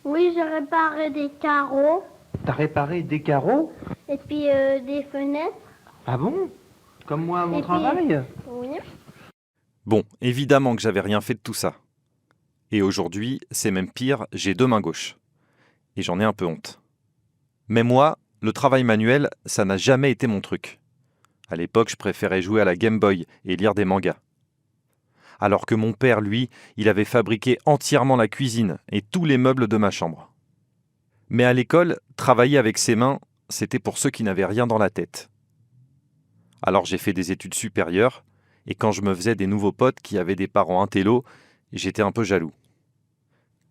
Oui, j'ai réparé des carreaux. T'as réparé des carreaux? Et puis des fenêtres. Ah bon? Comme moi à mon Et puis- travail? Oui. Bon, évidemment que j'avais rien fait de tout ça. Et aujourd'hui, c'est même pire, j'ai 2 mains gauches. Et j'en ai un peu honte. Mais moi, le travail manuel, ça n'a jamais été mon truc. À l'époque, je préférais jouer à la Game Boy et lire des mangas. Alors que mon père, lui, il avait fabriqué entièrement la cuisine et tous les meubles de ma chambre. Mais à l'école, travailler avec ses mains, c'était pour ceux qui n'avaient rien dans la tête. Alors j'ai fait des études supérieures, et quand je me faisais des nouveaux potes qui avaient des parents intellos, j'étais un peu jaloux.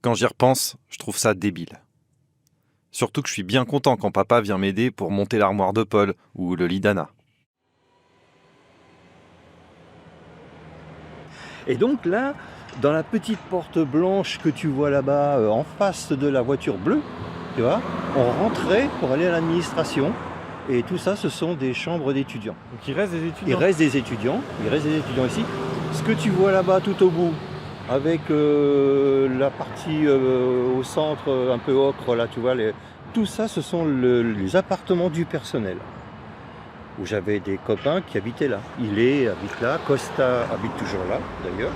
Quand j'y repense, je trouve ça débile. Surtout que je suis bien content quand papa vient m'aider pour monter l'armoire de Paul ou le lit d'Anna. Et donc là, dans la petite porte blanche que tu vois là-bas, en face de la voiture bleue, tu vois, on rentrait pour aller à l'administration. Et tout ça, ce sont des chambres d'étudiants. Donc il reste des étudiants. Il reste des étudiants ici. Ce que tu vois là-bas tout au bout, avec la partie au centre un peu ocre, là, tu vois, tout ça, ce sont les appartements du personnel. Où j'avais des copains qui habitaient là. Ilé habite là, Costa habite toujours là, d'ailleurs.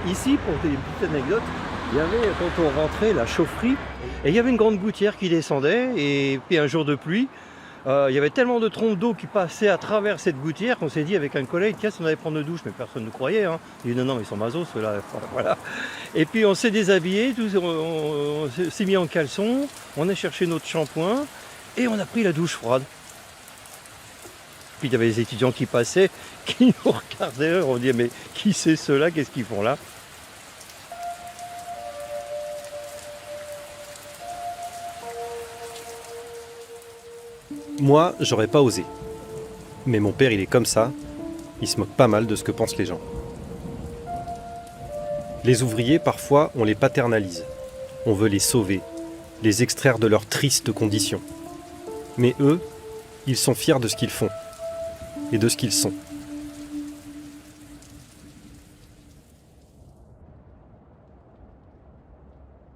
Ici, pour une petite anecdote, il y avait, quand on rentrait, la chaufferie, et il y avait une grande gouttière qui descendait, et puis un jour de pluie, il y avait tellement de trompes d'eau qui passaient à travers cette gouttière qu'on s'est dit avec un collègue, tiens, si on allait prendre une douche, mais personne ne croyait. Hein. Il dit non, ils sont mazos, ceux-là. Voilà. Et puis on s'est déshabillé, on s'est mis en caleçon, on a cherché notre shampoing, et on a pris la douche froide. Puis il y avait les étudiants qui passaient, qui nous regardaient, on dit mais qui c'est ceux-là, qu'est-ce qu'ils font là? Moi, j'aurais pas osé. Mais mon père, il est comme ça. Il se moque pas mal de ce que pensent les gens. Les ouvriers, parfois, on les paternalise. On veut les sauver, les extraire de leurs tristes conditions. Mais eux, ils sont fiers de ce qu'ils font et de ce qu'ils sont.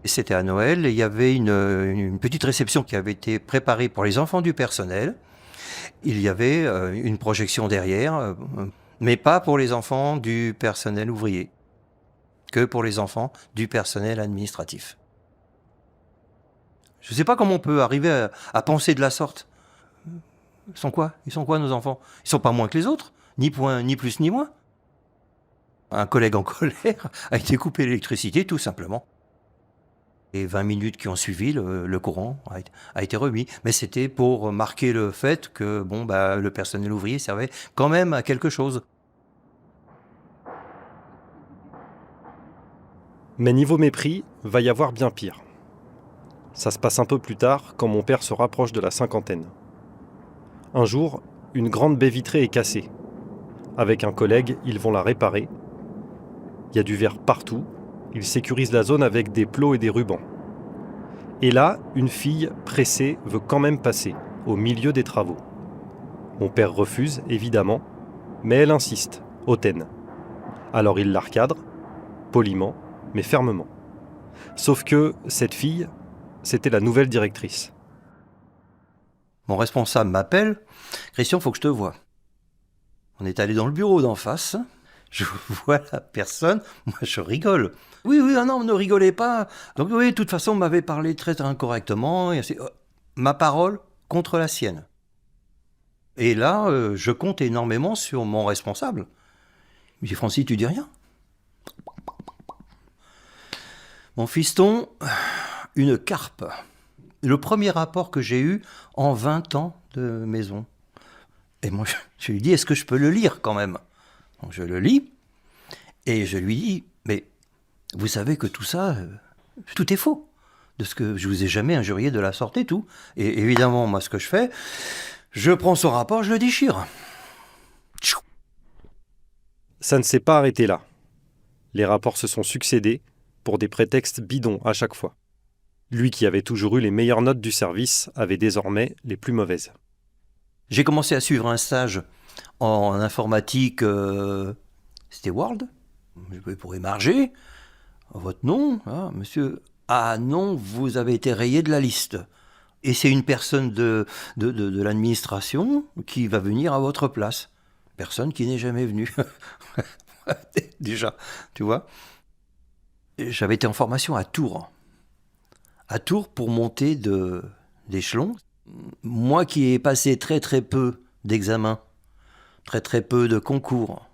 C'était à Noël, et il y avait une petite réception qui avait été préparée pour les enfants du personnel. Il y avait une projection derrière, mais pas pour les enfants du personnel ouvrier, que pour les enfants du personnel administratif. Je ne sais pas comment on peut arriver à penser de la sorte. Ils sont quoi nos enfants? Ils sont pas moins que les autres, ni plus ni moins. Un collègue en colère a été coupé l'électricité tout simplement. Et 20 minutes qui ont suivi, le courant a été remis. Mais c'était pour marquer le fait que le personnel ouvrier servait quand même à quelque chose. Mais niveau mépris, va y avoir bien pire. Ça se passe un peu plus tard, quand mon père se rapproche de la cinquantaine. Un jour, une grande baie vitrée est cassée. Avec un collègue, ils vont la réparer. Il y a du verre partout. Ils sécurisent la zone avec des plots et des rubans. Et là, une fille, pressée, veut quand même passer, au milieu des travaux. Mon père refuse, évidemment, mais elle insiste, hautaine. Alors il la recadre, poliment, mais fermement. Sauf que, cette fille, c'était la nouvelle directrice. Mon responsable m'appelle, « Christian, faut que je te voie. » On est allé dans le bureau d'en face, je vois la personne, moi je rigole. Oui, non, ne rigolez pas. Donc oui, de toute façon, on m'avait parlé très incorrectement. Et ma parole contre la sienne. Et là, je compte énormément sur mon responsable. Il me dit, Francis, tu dis rien? Mon fiston, une carpe. Le premier rapport que j'ai eu en 20 ans de maison. Et moi, je lui dis, est-ce que je peux le lire quand même? Donc je le lis, et je lui dis, mais vous savez que tout ça, tout est faux. de ce que je vous ai jamais injurié de la sorte et tout. Et évidemment, moi, ce que je fais, je prends son rapport, je le déchire. Ça ne s'est pas arrêté là. Les rapports se sont succédés pour des prétextes bidons à chaque fois. Lui qui avait toujours eu les meilleures notes du service avait désormais les plus mauvaises. J'ai commencé à suivre un stage en informatique, c'était Word, pour émarger. Votre nom, monsieur. Ah non, vous avez été rayé de la liste. Et c'est une personne de l'administration qui va venir à votre place. Personne qui n'est jamais venue. Déjà, tu vois. J'avais été en formation à Tours. À Tours pour monter d'échelon. Moi qui ai passé très très peu d'examens, très très peu de concours,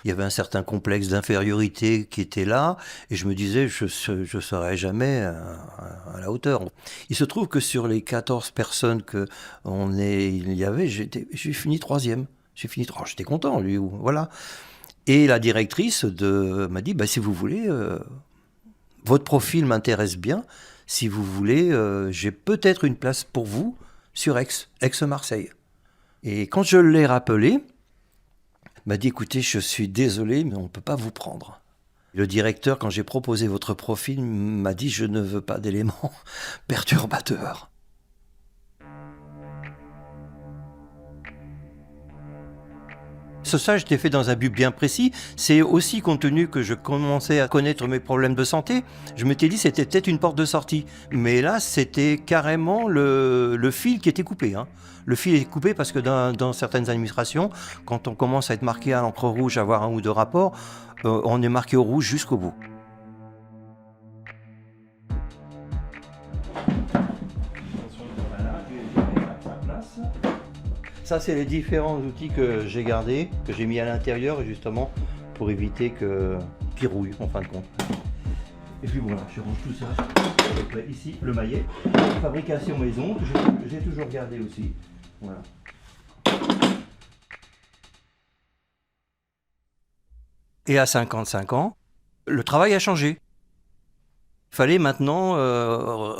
il y avait un certain complexe d'infériorité qui était là, et je me disais, je ne serai jamais à la hauteur. Il se trouve que sur les 14 personnes il y avait, j'ai fini 3e. J'étais content, lui, voilà. Et la directrice m'a dit, si vous voulez, votre profil m'intéresse bien, si vous voulez, j'ai peut-être une place pour vous sur Aix-Marseille. Et quand je l'ai rappelé, m'a dit, écoutez, je suis désolé, mais on ne peut pas vous prendre. Le directeur, quand j'ai proposé votre profil, m'a dit, je ne veux pas d'éléments perturbateurs. Ce stage était fait dans un but bien précis. C'est aussi compte tenu que je commençais à connaître mes problèmes de santé. Je m'étais dit c'était peut-être une porte de sortie. Mais là, c'était carrément le fil qui était coupé. Le fil est coupé parce que dans certaines administrations, quand on commence à être marqué à l'encre rouge, avoir un ou deux rapports, on est marqué au rouge jusqu'au bout. Ça, c'est les différents outils que j'ai gardés, que j'ai mis à l'intérieur, justement, pour éviter qu'ils rouillent, en fin de compte. Et puis voilà, je range tout ça. Ici, le maillet. Fabrication maison, que j'ai toujours gardé aussi. Voilà. Et à 55 ans, le travail a changé. Il fallait maintenant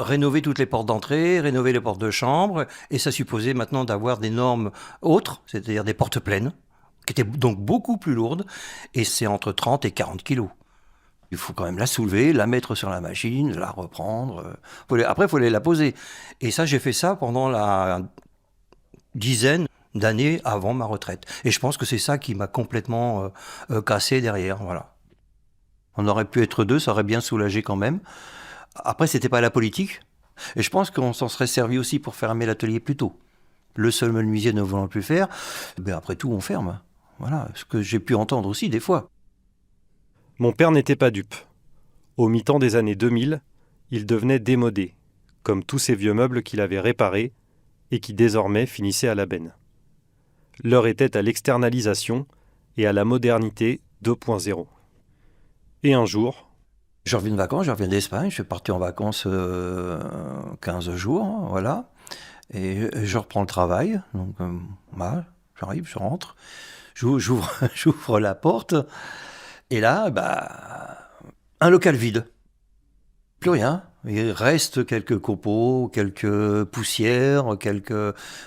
rénover toutes les portes d'entrée, rénover les portes de chambre, et ça supposait maintenant d'avoir des normes autres, c'est-à-dire des portes pleines, qui étaient donc beaucoup plus lourdes, et c'est entre 30 et 40 kilos. Il faut quand même la soulever, la mettre sur la machine, la reprendre. Après, il faut aller la poser. Et ça, j'ai fait ça pendant la dizaine d'années avant ma retraite. Et je pense que c'est ça qui m'a complètement cassé derrière, voilà. On aurait pu être deux, ça aurait bien soulagé quand même. Après, c'était pas la politique. Et je pense qu'on s'en serait servi aussi pour fermer l'atelier plus tôt. Le seul menuisier ne voulant plus faire, après tout, on ferme. Voilà, ce que j'ai pu entendre aussi des fois. Mon père n'était pas dupe. Au mi-temps des années 2000, il devenait démodé, comme tous ces vieux meubles qu'il avait réparés et qui désormais finissaient à la benne. L'heure était à l'externalisation et à la modernité 2.0. Et un jour... Je reviens de vacances, je reviens d'Espagne, je suis parti en vacances 15 jours, voilà. Et je reprends le travail, donc j'arrive, je rentre, j'ouvre la porte, et là, un local vide. Plus rien. Il reste quelques copeaux, quelques poussières,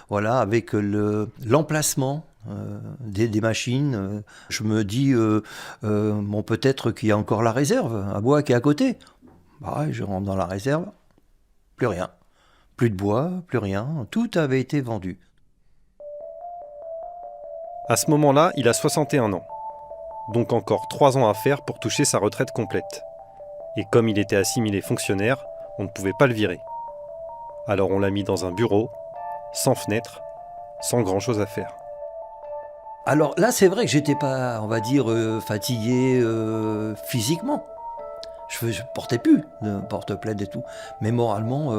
avec l'emplacement des machines. Je me dis, peut-être qu'il y a encore la réserve à bois qui est à côté. Je rentre dans la réserve, plus rien. Plus de bois, plus rien. Tout avait été vendu. À ce moment-là, il a 61 ans. Donc encore 3 ans à faire pour toucher sa retraite complète. Et comme il était assimilé fonctionnaire, on ne pouvait pas le virer. Alors on l'a mis dans un bureau, sans fenêtre, sans grand-chose à faire. Alors là, c'est vrai que j'étais pas, on va dire, fatigué physiquement. Je portais plus de porte-plaid et tout. Mais moralement,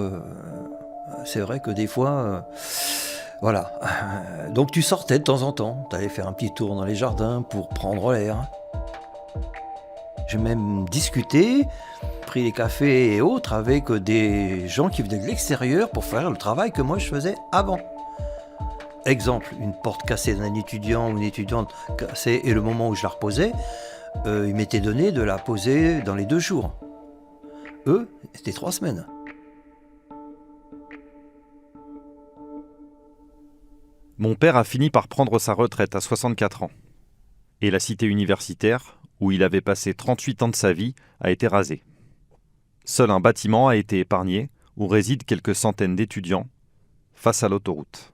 c'est vrai que des fois... voilà. Donc tu sortais de temps en temps. Tu allais faire un petit tour dans les jardins pour prendre l'air. J'ai même discuté, pris des cafés et autres avec des gens qui venaient de l'extérieur pour faire le travail que moi je faisais avant. Exemple, une porte cassée d'un étudiant ou une étudiante cassée, et le moment où je la reposais, il m'était donné de la poser dans les 2 jours. Eux, c'était 3 semaines. Mon père a fini par prendre sa retraite à 64 ans. Et la cité universitaire, où il avait passé 38 ans de sa vie, a été rasée. Seul un bâtiment a été épargné, où résident quelques centaines d'étudiants, face à l'autoroute.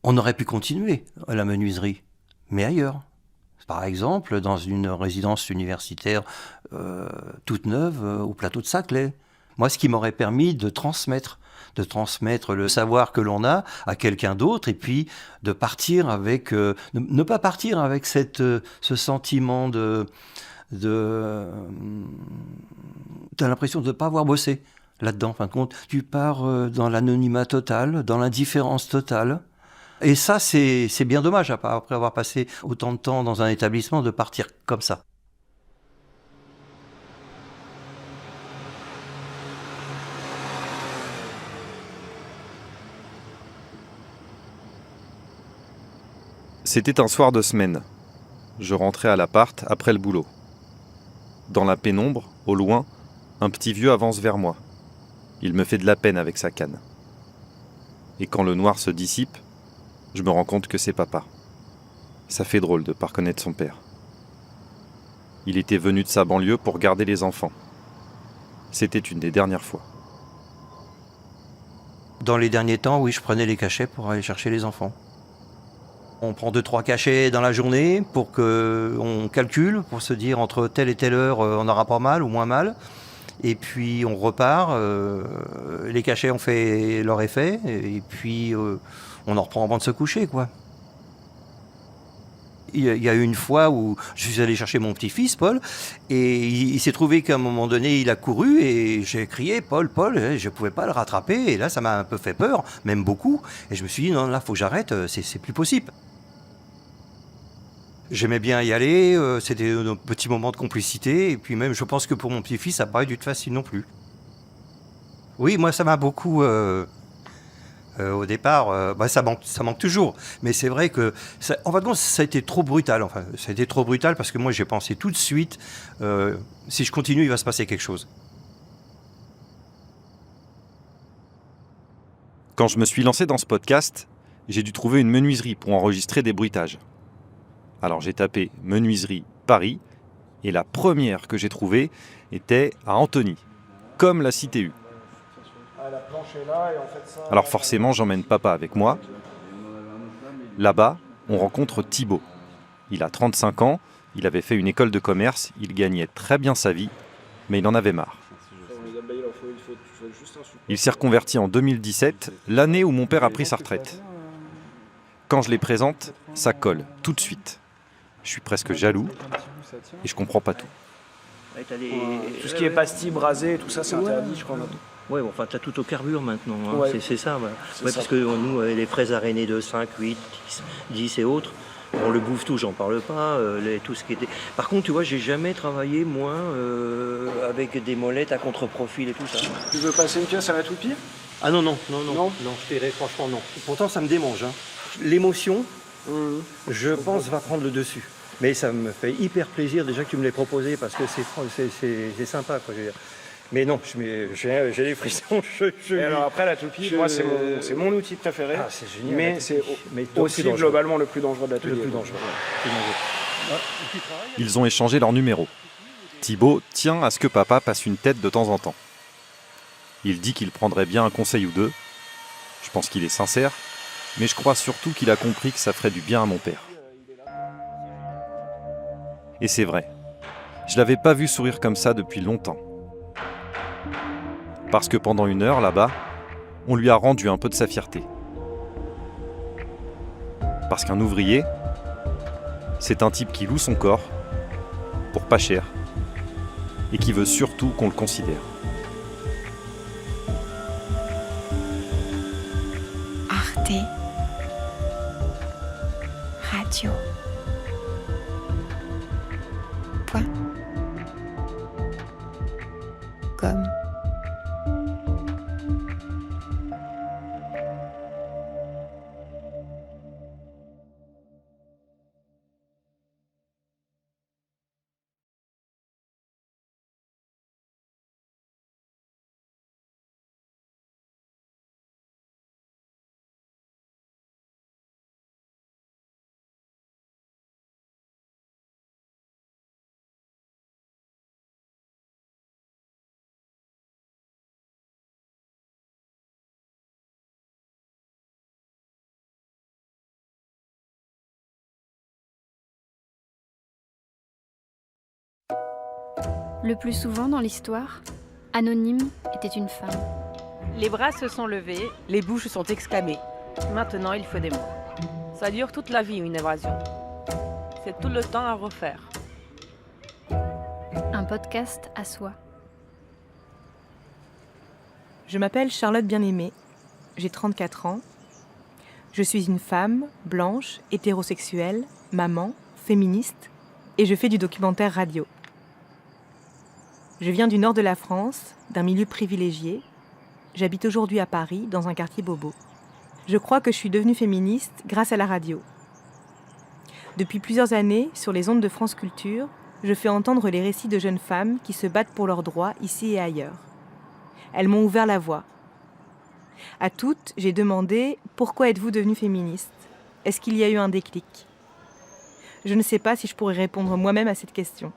On aurait pu continuer à la menuiserie, mais ailleurs. Par exemple, dans une résidence universitaire toute neuve au plateau de Saclay. Moi, ce qui m'aurait permis de transmettre le savoir que l'on a à quelqu'un d'autre, et puis de partir avec, ne pas partir avec ce sentiment t'as l'impression de ne pas avoir bossé là-dedans. En fin de compte, tu pars dans l'anonymat total, dans l'indifférence totale. Et ça, c'est bien dommage, après avoir passé autant de temps dans un établissement, de partir comme ça. C'était un soir de semaine. Je rentrais à l'appart après le boulot. Dans la pénombre, au loin, un petit vieux avance vers moi. Il me fait de la peine avec sa canne. Et quand le noir se dissipe, je me rends compte que c'est papa. Ça fait drôle de ne pas reconnaître son père. Il était venu de sa banlieue pour garder les enfants. C'était une des dernières fois. Dans les derniers temps, oui, je prenais les cachets pour aller chercher les enfants. On prend 2-3 cachets dans la journée pour qu'on calcule, pour se dire entre telle et telle heure, on aura pas mal ou moins mal. Et puis on repart, les cachets ont fait leur effet, et puis on en reprend avant de se coucher, quoi. Il y a eu une fois où je suis allé chercher mon petit-fils, Paul, et il s'est trouvé qu'à un moment donné, il a couru, et j'ai crié « Paul, Paul », je ne pouvais pas le rattraper, et là, ça m'a un peu fait peur, même beaucoup, et je me suis dit « Non, là, il faut que j'arrête, c'est plus possible ». J'aimais bien y aller, c'était un petit moment de complicité, et puis même, je pense que pour mon petit-fils, ça n'a pas dû être facile non plus. Oui, moi, ça m'a beaucoup... au départ, ça manque toujours. Mais c'est vrai que, en fin de compte, ça a été trop brutal. Enfin, ça a été trop brutal parce que moi, j'ai pensé tout de suite, si je continue, il va se passer quelque chose. Quand je me suis lancé dans ce podcast, j'ai dû trouver une menuiserie pour enregistrer des bruitages. Alors j'ai tapé « menuiserie Paris » et la première que j'ai trouvée était à Antony, comme la cité U. Alors forcément, j'emmène papa avec moi. Là-bas, on rencontre Thibaut. Il a 35 ans, il avait fait une école de commerce, il gagnait très bien sa vie, mais il en avait marre. Il s'est reconverti en 2017, l'année où mon père a pris sa retraite. Quand je les présente, ça colle, tout de suite. Je suis presque jaloux et je comprends pas tout. Tout ce qui est pastilles, brasées, tout ça, c'est interdit, je crois. Ouais, bon, enfin, tu as tout au carbure maintenant, hein. Ouais. C'est ça. Voilà. C'est Ouais, ça. parce que nous, les fraises arénées de 5, 8, 10 et autres, on le bouffe tout, j'en parle pas. Tout ce qui était... Par contre, tu vois, j'ai jamais travaillé, moi, avec des molettes à contre-profil et tout ça. Tu veux passer une pièce à la toupie? Ah non, non, je dirais franchement non. Pourtant, ça me démange. L'émotion, je pense, va prendre le dessus. Mais ça me fait hyper plaisir déjà que tu me l'aies proposé parce que c'est sympa, quoi, je veux dire. Mais non, j'ai des frissons. Et alors après, la toupie, moi, c'est mon outil préféré. Ah, c'est génial. Mais c'est aussi dangereux. globalement le plus dangereux de l'atelier. Le plus dangereux. Ils ont échangé leurs numéros. Thibaut tient à ce que papa passe une tête de temps en temps. Il dit qu'il prendrait bien un conseil ou deux. Je pense qu'il est sincère, mais je crois surtout qu'il a compris que ça ferait du bien à mon père. Et c'est vrai, je l'avais pas vu sourire comme ça depuis longtemps. Parce que pendant une heure, là-bas, on lui a rendu un peu de sa fierté. Parce qu'un ouvrier, c'est un type qui loue son corps, pour pas cher, et qui veut surtout qu'on le considère. Arte Radio. Comme Le plus souvent dans l'histoire, Anonyme était une femme. Les bras se sont levés, les bouches sont exclamées. Maintenant, il faut des mots. Ça dure toute la vie, une évasion. C'est tout le temps à refaire. Un podcast à soi. Je m'appelle Charlotte Bien-Aimée, j'ai 34 ans. Je suis une femme, blanche, hétérosexuelle, maman, féministe, et je fais du documentaire radio. Je viens du nord de la France, d'un milieu privilégié. J'habite aujourd'hui à Paris, dans un quartier bobo. Je crois que je suis devenue féministe grâce à la radio. Depuis plusieurs années, sur les ondes de France Culture, je fais entendre les récits de jeunes femmes qui se battent pour leurs droits ici et ailleurs. Elles m'ont ouvert la voie. À toutes, j'ai demandé « Pourquoi êtes-vous devenue féministe ? Est-ce qu'il y a eu un déclic ?» Je ne sais pas si je pourrais répondre moi-même à cette question.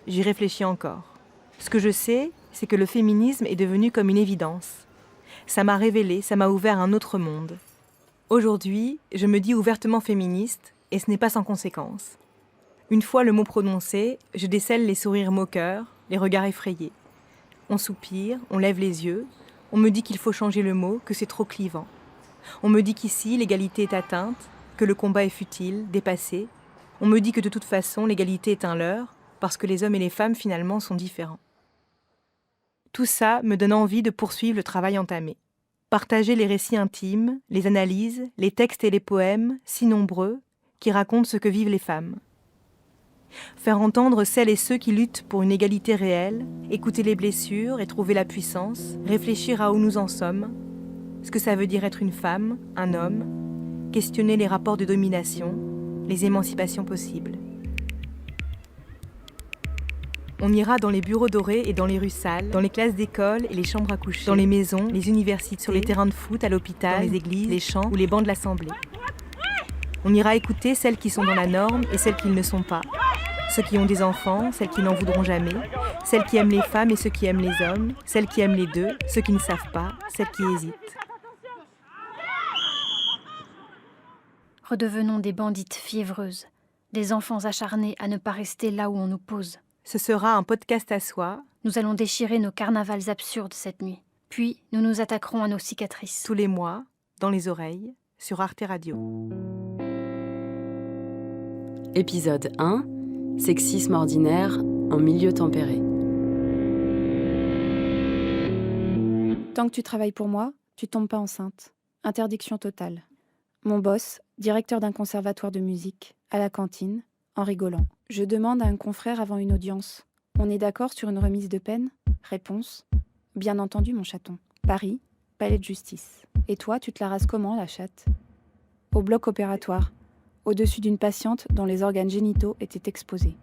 J'y réfléchis encore. Ce que je sais, c'est que le féminisme est devenu comme une évidence. Ça m'a révélé, ça m'a ouvert un autre monde. Aujourd'hui, je me dis ouvertement féministe, et ce n'est pas sans conséquence. Une fois le mot prononcé, je décèle les sourires moqueurs, les regards effrayés. On soupire, on lève les yeux, on me dit qu'il faut changer le mot, que c'est trop clivant. On me dit qu'ici, l'égalité est atteinte, que le combat est futile, dépassé. On me dit que de toute façon, l'égalité est un leurre, parce que les hommes et les femmes, finalement, sont différents. Tout ça me donne envie de poursuivre le travail entamé. Partager les récits intimes, les analyses, les textes et les poèmes, si nombreux, qui racontent ce que vivent les femmes. Faire entendre celles et ceux qui luttent pour une égalité réelle, écouter les blessures et trouver la puissance, réfléchir à où nous en sommes, ce que ça veut dire être une femme, un homme, questionner les rapports de domination, les émancipations possibles. On ira dans les bureaux dorés et dans les rues sales, dans les classes d'école et les chambres à coucher, dans les maisons, les universités, sur les terrains de foot, à l'hôpital, dans les églises, les champs ou les bancs de l'Assemblée. On ira écouter celles qui sont dans la norme et celles qui ne le sont pas. Ceux qui ont des enfants, celles qui n'en voudront jamais, celles qui aiment les femmes et ceux qui aiment les hommes, celles qui aiment les deux, ceux qui ne savent pas, celles qui hésitent. Redevenons des bandites fiévreuses, des enfants acharnés à ne pas rester là où on nous pose. Ce sera un podcast à soi. Nous allons déchirer nos carnavals absurdes cette nuit. Puis, nous nous attaquerons à nos cicatrices. Tous les mois, dans les oreilles, sur Arte Radio. Épisode 1. Sexisme ordinaire en milieu tempéré. Tant que tu travailles pour moi, tu tombes pas enceinte. Interdiction totale. Mon boss, directeur d'un conservatoire de musique, à la cantine, en rigolant. Je demande à un confrère avant une audience. On est d'accord sur une remise de peine ? Réponse. Bien entendu, mon chaton. Paris, palais de justice. Et toi, tu te la rases comment, la chatte ? Au bloc opératoire, au-dessus d'une patiente dont les organes génitaux étaient exposés.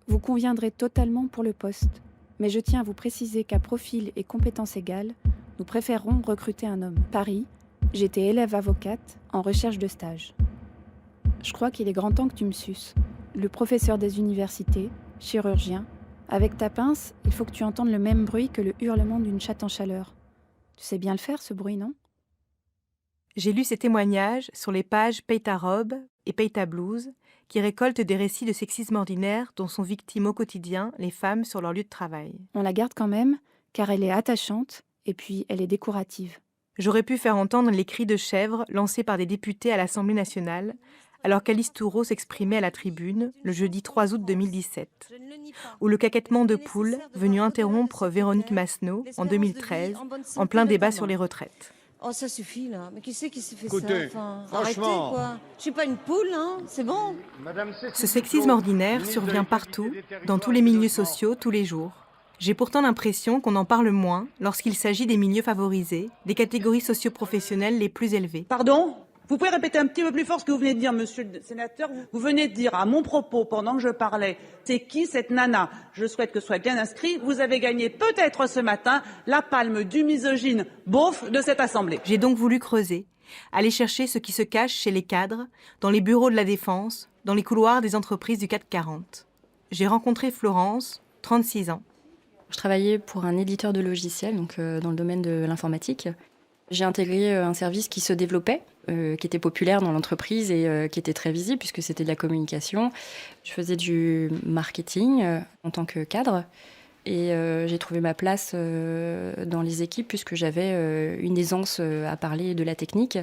Vous conviendrez totalement pour le poste, mais je tiens à vous préciser qu'à profil et compétences égales, nous préférerons recruter un homme. Paris, j'étais élève avocate en recherche de stage. Je crois qu'il est grand temps que tu me suces. Le professeur des universités, chirurgien, avec ta pince, il faut que tu entendes le même bruit que le hurlement d'une chatte en chaleur. Tu sais bien le faire, ce bruit, non ? J'ai lu ces témoignages sur les pages Paye ta robe et Paye ta blouse, qui récoltent des récits de sexisme ordinaire dont sont victimes au quotidien les femmes sur leur lieu de travail. On la garde quand même, car elle est attachante et puis elle est décorative. J'aurais pu faire entendre les cris de chèvre lancés par des députés à l'Assemblée nationale, alors qu'Alice Toureau s'exprimait à la tribune le jeudi 3 août 2017, ou le caquettement de poule venu interrompre Véronique Masneau en 2013, en plein débat sur les retraites. Oh, ça suffit, là. Mais qui c'est qui s'est fait Écoutez, ça enfin, franchement... Arrêtez, quoi. Je suis pas une poule, hein. C'est bon. Ce sexisme ordinaire survient partout, dans tous les milieux sociaux, tous les jours. J'ai pourtant l'impression qu'on en parle moins lorsqu'il s'agit des milieux favorisés, des catégories socio-professionnelles les plus élevées. Pardon ? Vous pouvez répéter un petit peu plus fort ce que vous venez de dire, monsieur le sénateur. Vous venez de dire à mon propos, pendant que je parlais, c'est qui cette nana ? Je souhaite que ce soit bien inscrit. Vous avez gagné peut-être ce matin la palme du misogyne beauf de cette assemblée. J'ai donc voulu creuser, aller chercher ce qui se cache chez les cadres, dans les bureaux de la défense, dans les couloirs des entreprises du CAC 40. J'ai rencontré Florence, 36 ans. Je travaillais pour un éditeur de logiciels, donc dans le domaine de l'informatique. J'ai intégré un service qui se développait, qui était populaire dans l'entreprise et qui était très visible puisque c'était de la communication. Je faisais du marketing en tant que cadre. Et j'ai trouvé ma place dans les équipes puisque j'avais une aisance à parler de la technique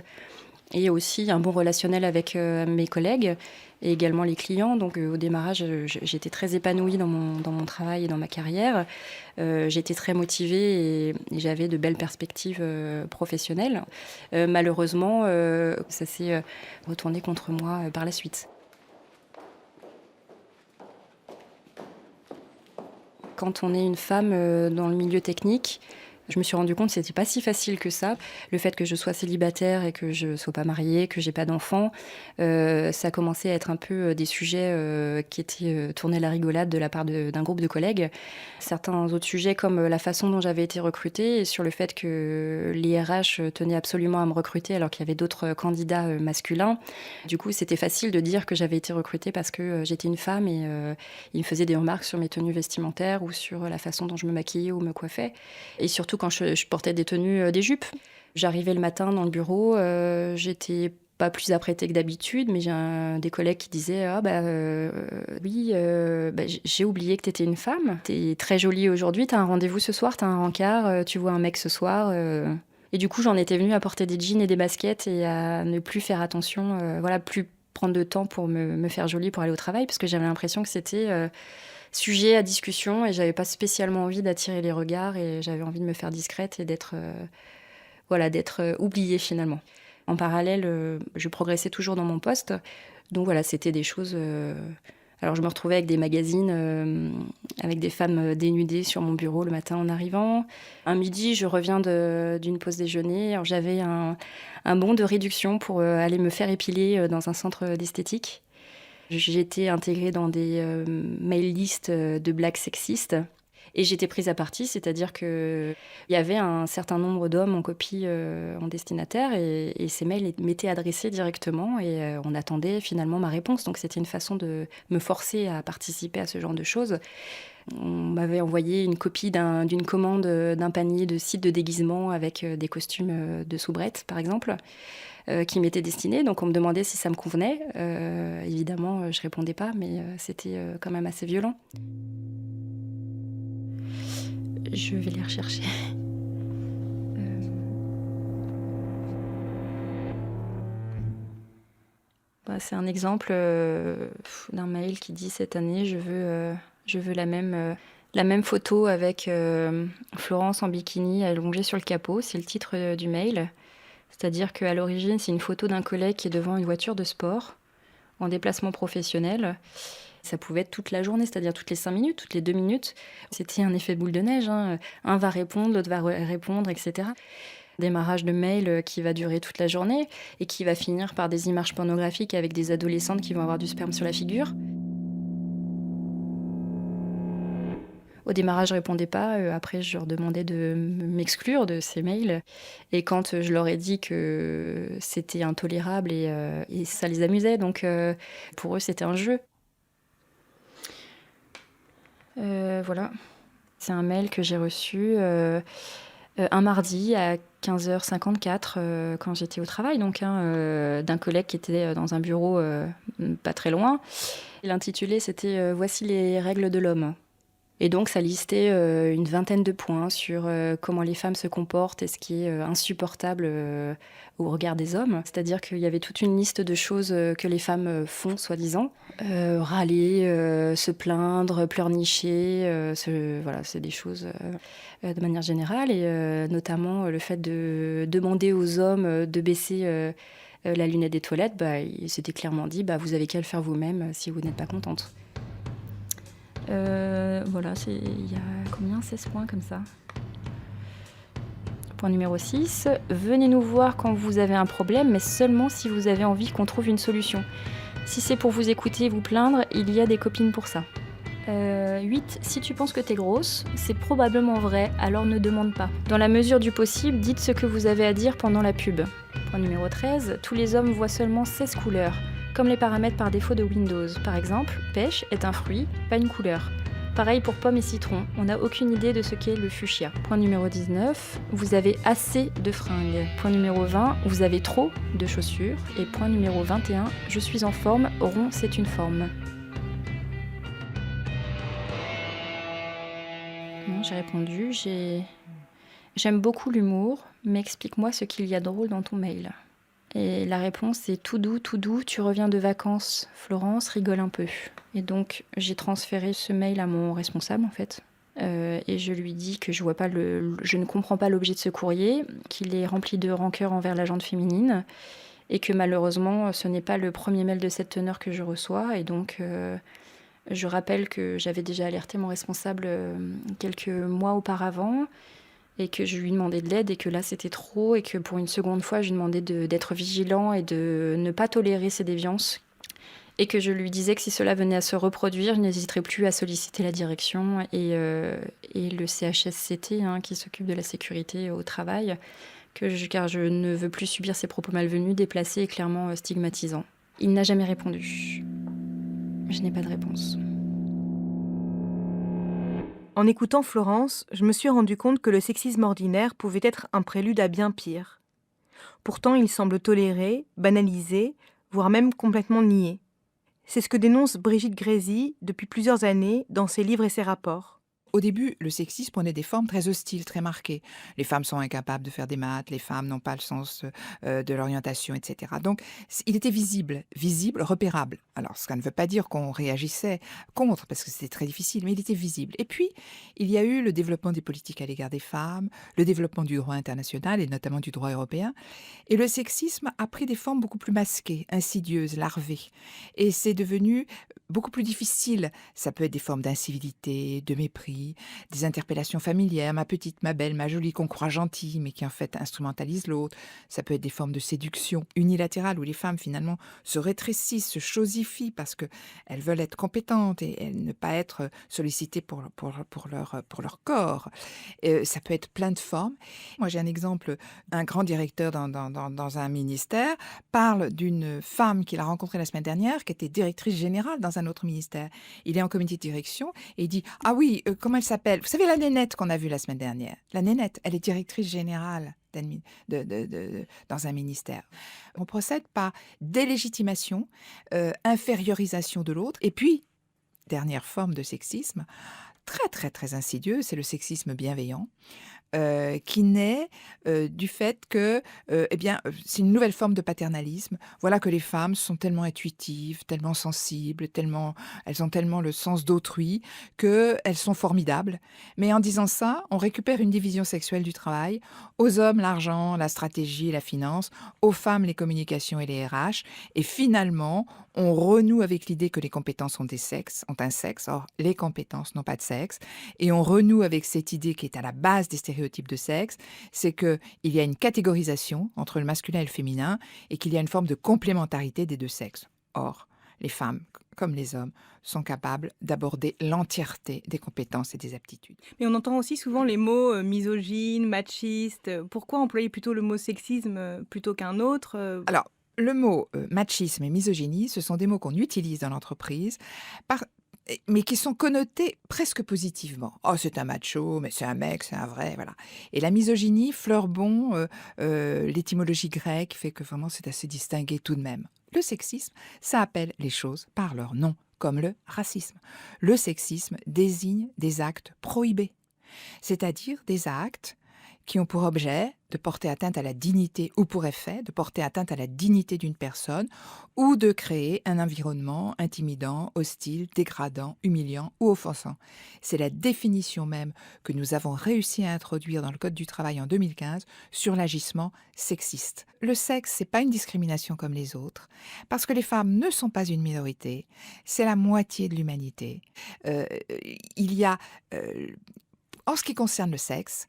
et aussi un bon relationnel avec mes collègues et également les clients. Donc au démarrage, j'étais très épanouie dans mon travail et dans ma carrière. J'étais très motivée et j'avais de belles perspectives professionnelles. Malheureusement, ça s'est retourné contre moi par la suite. Quand on est une femme dans le milieu technique, je me suis rendu compte que c'était pas si facile que ça. Le fait que je sois célibataire et que je sois pas mariée, que j'ai pas d'enfants, ça commençait à être un peu des sujets qui étaient tournés à la rigolade de la part d'un groupe de collègues. Certains autres sujets comme la façon dont j'avais été recrutée et sur le fait que les RH tenaient absolument à me recruter alors qu'il y avait d'autres candidats masculins. Du coup, c'était facile de dire que j'avais été recrutée parce que j'étais une femme et ils me faisaient des remarques sur mes tenues vestimentaires ou sur la façon dont je me maquillais ou me coiffais. Et surtout quand je portais des tenues, des jupes. J'arrivais le matin dans le bureau, j'étais pas plus apprêtée que d'habitude, mais j'ai des collègues qui disaient j'ai oublié que t'étais une femme. T'es très jolie aujourd'hui, t'as un rendez-vous ce soir, t'as un rencard, tu vois un mec ce soir. Et du coup, j'en étais venue à porter des jeans et des baskets et à ne plus faire attention, plus prendre de temps pour me faire jolie pour aller au travail, parce que j'avais l'impression que c'était sujet à discussion et j'avais pas spécialement envie d'attirer les regards et j'avais envie de me faire discrète et d'être oubliée finalement. En parallèle, je progressais toujours dans mon poste, donc voilà, c'était des choses. Alors je me retrouvais avec des magazines, avec des femmes dénudées sur mon bureau le matin en arrivant. Un midi, je reviens d'une pause déjeuner. Alors j'avais un bon de réduction pour aller me faire épiler dans un centre d'esthétique. J'étais intégrée dans des mail lists de blagues sexistes et j'étais prise à partie, c'est-à-dire qu'il y avait un certain nombre d'hommes en copie en destinataire et ces mails m'étaient adressés directement et on attendait finalement ma réponse. Donc c'était une façon de me forcer à participer à ce genre de choses. On m'avait envoyé une copie d'une commande d'un panier de sites de déguisement avec des costumes de soubrette, par exemple, qui m'étaient destinés. Donc on me demandait si ça me convenait. Évidemment, je répondais pas, mais c'était quand même assez violent. Je vais les rechercher. C'est un exemple d'un mail qui dit cette année je veux la même photo avec Florence en bikini allongée sur le capot. C'est le titre du mail. C'est-à-dire qu'à l'origine, c'est une photo d'un collègue qui est devant une voiture de sport en déplacement professionnel. Ça pouvait être toute la journée, c'est-à-dire toutes les 5 minutes, toutes les 2 minutes. C'était un effet boule de neige. Un va répondre, l'autre va répondre, etc. Démarrage de mail qui va durer toute la journée et qui va finir par des images pornographiques avec des adolescentes qui vont avoir du sperme sur la figure. Au démarrage, je ne répondais pas. Après, je leur demandais de m'exclure de ces mails. Et quand je leur ai dit que c'était intolérable et ça les amusait, donc pour eux, c'était un jeu. Voilà. C'est un mail que j'ai reçu un mardi à 15h54 quand j'étais au travail, donc d'un collègue qui était dans un bureau pas très loin. L'intitulé, c'était « Voici les règles de l'homme ». Et donc, ça listait une vingtaine de points sur comment les femmes se comportent et ce qui est insupportable au regard des hommes. C'est-à-dire qu'il y avait toute une liste de choses que les femmes font, soi-disant. Râler, se plaindre, pleurnicher, c'est des choses de manière générale. Et notamment le fait de demander aux hommes de baisser la lunette des toilettes. Il s'était clairement dit, vous avez qu'à le faire vous-même si vous n'êtes pas contente. Il y a combien 16 points comme ça. Point numéro 6. Venez nous voir quand vous avez un problème, mais seulement si vous avez envie qu'on trouve une solution. Si c'est pour vous écouter et vous plaindre, il y a des copines pour ça. 8. Si tu penses que t'es grosse, c'est probablement vrai, alors ne demande pas. Dans la mesure du possible, dites ce que vous avez à dire pendant la pub. Point numéro 13. Tous les hommes voient seulement 16 couleurs. Comme les paramètres par défaut de Windows. Par exemple, pêche est un fruit, pas une couleur. Pareil pour pommes et citron, on n'a aucune idée de ce qu'est le fuchsia. Point numéro 19, vous avez assez de fringues. Point numéro 20, vous avez trop de chaussures. Et point numéro 21, je suis en forme, rond c'est une forme. j'ai répondu, j'aime beaucoup l'humour, mais explique-moi ce qu'il y a de drôle dans ton mail. Et la réponse est tout doux, tu reviens de vacances, Florence, rigole un peu. Et donc j'ai transféré ce mail à mon responsable en fait. Et je lui dis que je ne comprends pas l'objet de ce courrier, qu'il est rempli de rancœur envers la gente féminine, et que malheureusement ce n'est pas le premier mail de cette teneur que je reçois. Et donc je rappelle que j'avais déjà alerté mon responsable quelques mois auparavant, et que je lui demandais de l'aide, et que là c'était trop, et que pour une seconde fois je lui demandais d'être vigilant et de ne pas tolérer ces déviances, et que je lui disais que si cela venait à se reproduire, je n'hésiterais plus à solliciter la direction et le CHSCT qui s'occupe de la sécurité au travail, car je ne veux plus subir ces propos malvenus, déplacés et clairement stigmatisants. Il n'a jamais répondu. Je n'ai pas de réponse. En écoutant Florence, je me suis rendu compte que le sexisme ordinaire pouvait être un prélude à bien pire. Pourtant, il semble toléré, banalisé, voire même complètement nié. C'est ce que dénonce Brigitte Grésy depuis plusieurs années dans ses livres et ses rapports. Au début, le sexisme prenait des formes très hostiles, très marquées. Les femmes sont incapables de faire des maths, les femmes n'ont pas le sens de l'orientation, etc. Donc, il était visible, repérable. Alors, ça ne veut pas dire qu'on réagissait contre, parce que c'était très difficile, mais il était visible. Et puis, il y a eu le développement des politiques à l'égard des femmes, le développement du droit international, et notamment du droit européen. Et le sexisme a pris des formes beaucoup plus masquées, insidieuses, larvées. Et c'est devenu beaucoup plus difficile. Ça peut être des formes d'incivilité, de mépris, des interpellations familières, ma petite, ma belle, ma jolie, qu'on croit gentille, mais qui en fait instrumentalise l'autre. Ça peut être des formes de séduction unilatérale où les femmes finalement se rétrécissent, se chosifient parce qu'elles veulent être compétentes et ne pas être sollicitées pour leur corps. Ça peut être plein de formes. Moi j'ai un exemple, un grand directeur dans un ministère parle d'une femme qu'il a rencontrée la semaine dernière qui était directrice générale dans un autre ministère. Il est en comité de direction et il dit « Ah oui, comment elle s'appelle ? Vous savez la nénette qu'on a vue la semaine dernière ? La nénette, elle est directrice générale dans un ministère. » On procède par délégitimation, infériorisation de l'autre. Et puis, dernière forme de sexisme, très très très insidieux, c'est le sexisme bienveillant. Qui naît du fait que c'est une nouvelle forme de paternalisme. Voilà que les femmes sont tellement intuitives, tellement sensibles, elles ont tellement le sens d'autrui qu'elles sont formidables. Mais en disant ça, on récupère une division sexuelle du travail. Aux hommes, l'argent, la stratégie, la finance. Aux femmes, les communications et les RH. Et finalement, on renoue avec l'idée que les compétences ont un sexe. Or, les compétences n'ont pas de sexe. Et on renoue avec cette idée qui est à la base des stéréotypes de sexe, c'est qu'il y a une catégorisation entre le masculin et le féminin et qu'il y a une forme de complémentarité des deux sexes. Or, les femmes, comme les hommes, sont capables d'aborder l'entièreté des compétences et des aptitudes. Mais on entend aussi souvent les mots misogyne, machiste. Pourquoi employer plutôt le mot sexisme plutôt qu'un autre Alors, le mot machisme et misogynie, ce sont des mots qu'on utilise dans l'entreprise mais qui sont connotés presque positivement. « Oh, c'est un macho, mais c'est un mec, c'est un vrai, voilà. » Et la misogynie, fleur bon, l'étymologie grecque fait que vraiment c'est assez distingué tout de même. Le sexisme, ça appelle les choses par leur nom, comme le racisme. Le sexisme désigne des actes prohibés, c'est-à-dire des actes qui ont pour objet de porter atteinte à la dignité ou pour effet de porter atteinte à la dignité d'une personne ou de créer un environnement intimidant, hostile, dégradant, humiliant ou offensant. C'est la définition même que nous avons réussi à introduire dans le Code du travail en 2015 sur l'agissement sexiste. Le sexe, c'est pas une discrimination comme les autres, parce que les femmes ne sont pas une minorité, c'est la moitié de l'humanité. Il y a, en ce qui concerne le sexe,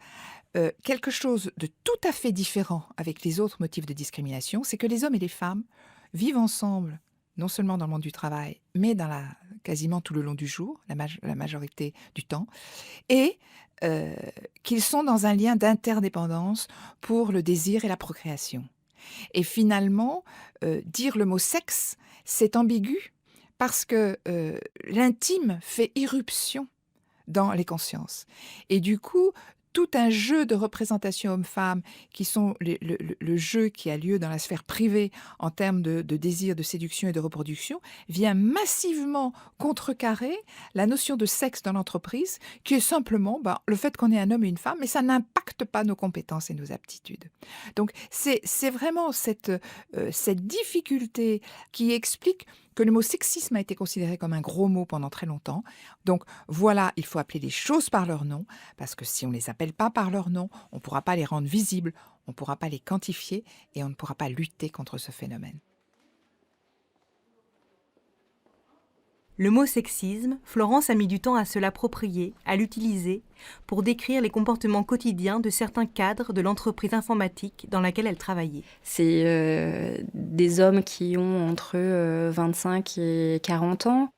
quelque chose de tout à fait différent avec les autres motifs de discrimination, c'est que les hommes et les femmes vivent ensemble, non seulement dans le monde du travail, mais quasiment tout le long du jour, la majorité du temps, et qu'ils sont dans un lien d'interdépendance pour le désir et la procréation. Et finalement, dire le mot sexe, c'est ambigu parce que l'intime fait irruption dans les consciences. Et du coup, tout un jeu de représentation homme-femme qui sont le jeu qui a lieu dans la sphère privée en termes de désir, de séduction et de reproduction, vient massivement contrecarrer la notion de sexe dans l'entreprise, qui est simplement le fait qu'on est un homme et une femme, mais ça n'impacte pas nos compétences et nos aptitudes. Donc c'est vraiment cette difficulté qui explique que le mot sexisme a été considéré comme un gros mot pendant très longtemps. Donc voilà, il faut appeler les choses par leur nom, parce que si on ne les appelle pas par leur nom, on ne pourra pas les rendre visibles, on ne pourra pas les quantifier et on ne pourra pas lutter contre ce phénomène. Le mot sexisme, Florence a mis du temps à se l'approprier, à l'utiliser, pour décrire les comportements quotidiens de certains cadres de l'entreprise informatique dans laquelle elle travaillait. C'est des hommes qui ont entre 25 et 40 ans,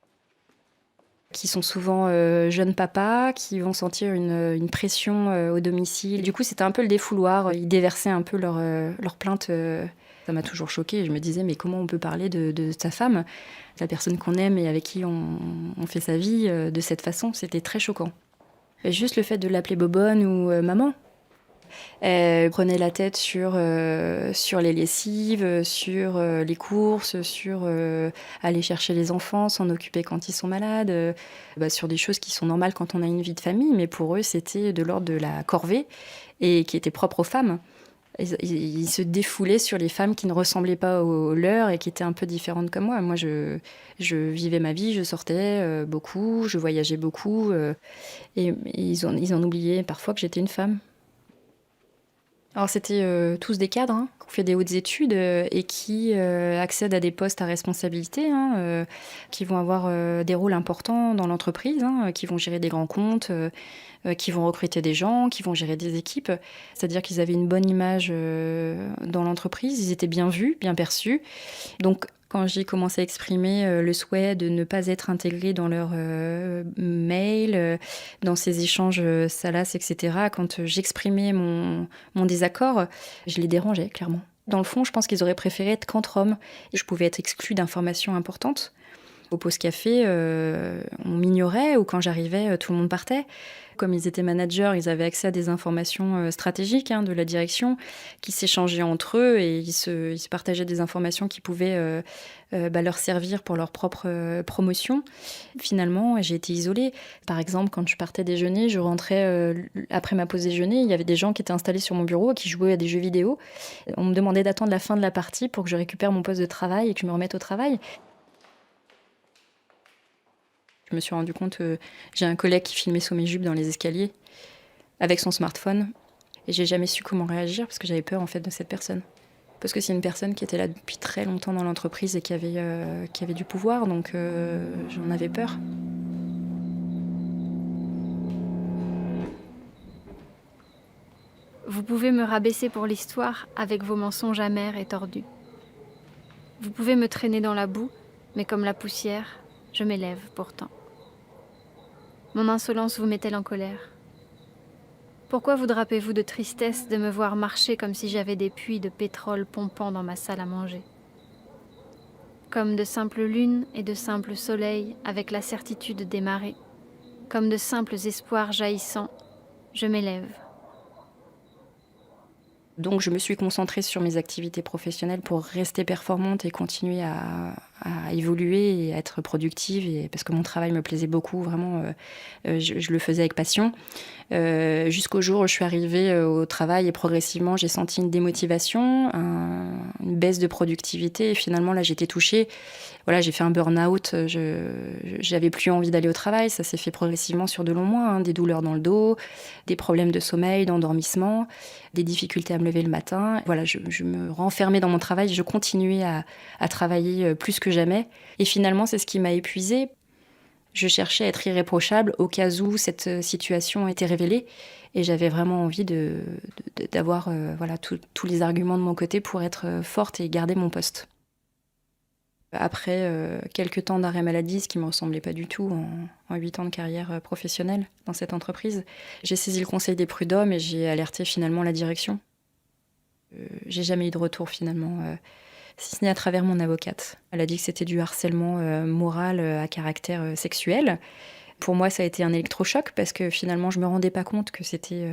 qui sont souvent jeunes papas, qui vont sentir une pression au domicile. Du coup, c'était un peu le défouloir. Ils déversaient un peu leurs plaintes. Ça m'a toujours choquée. Je me disais, mais comment on peut parler de sa femme, la personne qu'on aime et avec qui on fait sa vie de cette façon? C'était très choquant. Et juste le fait de l'appeler Bobonne ou maman. Elle prenait la tête sur les lessives, sur les courses, sur aller chercher les enfants, s'en occuper quand ils sont malades, sur des choses qui sont normales quand on a une vie de famille, mais pour eux, c'était de l'ordre de la corvée et qui était propre aux femmes. Ils se défoulaient sur les femmes qui ne ressemblaient pas aux leurs et qui étaient un peu différentes comme moi. Moi, je vivais ma vie, je sortais beaucoup, je voyageais beaucoup, et ils en oubliaient parfois que j'étais une femme. Alors c'était tous des cadres qui ont fait des hautes études et qui accèdent à des postes à responsabilité, qui vont avoir des rôles importants dans l'entreprise, qui vont gérer des grands comptes, qui vont recruter des gens, qui vont gérer des équipes. C'est-à-dire qu'ils avaient une bonne image dans l'entreprise, ils étaient bien vus, bien perçus. Donc quand j'ai commencé à exprimer le souhait de ne pas être intégrée dans leurs mails, dans ces échanges salaces, etc., quand j'exprimais mon désaccord, je les dérangeais, clairement. Dans le fond, je pense qu'ils auraient préféré être qu'entre hommes. Et je pouvais être exclue d'informations importantes. Au pause café, on m'ignorait, ou quand j'arrivais, tout le monde partait. Comme ils étaient managers, ils avaient accès à des informations stratégiques de la direction qui s'échangeaient entre eux et ils se partageaient des informations qui pouvaient leur servir pour leur propre promotion. Finalement, j'ai été isolée. Par exemple, quand je partais déjeuner, je rentrais après ma pause déjeuner, il y avait des gens qui étaient installés sur mon bureau et qui jouaient à des jeux vidéo. On me demandait d'attendre la fin de la partie pour que je récupère mon poste de travail et que je me remette au travail. Je me suis rendu compte que j'ai un collègue qui filmait sous mes jupes dans les escaliers avec son smartphone et j'ai jamais su comment réagir parce que j'avais peur en fait de cette personne. Parce que c'est une personne qui était là depuis très longtemps dans l'entreprise et qui avait du pouvoir, donc j'en avais peur. Vous pouvez me rabaisser pour l'histoire avec vos mensonges amers et tordus. Vous pouvez me traîner dans la boue, mais comme la poussière, je m'élève pourtant. Mon insolence vous met-elle en colère? Pourquoi vous drapez-vous de tristesse de me voir marcher comme si j'avais des puits de pétrole pompant dans ma salle à manger? Comme de simples lunes et de simples soleils avec la certitude des marées, comme de simples espoirs jaillissants, je m'élève. Donc je me suis concentrée sur mes activités professionnelles pour rester performante et continuer à évoluer et à être productive, parce que mon travail me plaisait beaucoup, vraiment, je le faisais avec passion. Jusqu'au jour où je suis arrivée au travail et progressivement j'ai senti une démotivation, une baisse de productivité et finalement là j'étais touchée. Voilà, j'ai fait un burn-out, j'avais plus envie d'aller au travail, ça s'est fait progressivement sur de longs mois, des douleurs dans le dos, des problèmes de sommeil, d'endormissement, des difficultés à me lever le matin. Voilà, je me renfermais dans mon travail, je continuais à travailler plus que jamais. Et finalement, c'est ce qui m'a épuisée. Je cherchais à être irréprochable au cas où cette situation était révélée. Et j'avais vraiment envie d'avoir tous les arguments de mon côté pour être forte et garder mon poste. Après quelques temps d'arrêt maladie, ce qui ne me ressemblait pas du tout en 8 ans de carrière professionnelle dans cette entreprise, j'ai saisi le conseil des prud'hommes et j'ai alerté finalement la direction. J'ai jamais eu de retour finalement, si ce n'est à travers mon avocate. Elle a dit que c'était du harcèlement moral à caractère sexuel. Pour moi, ça a été un électrochoc parce que finalement, je me rendais pas compte que c'était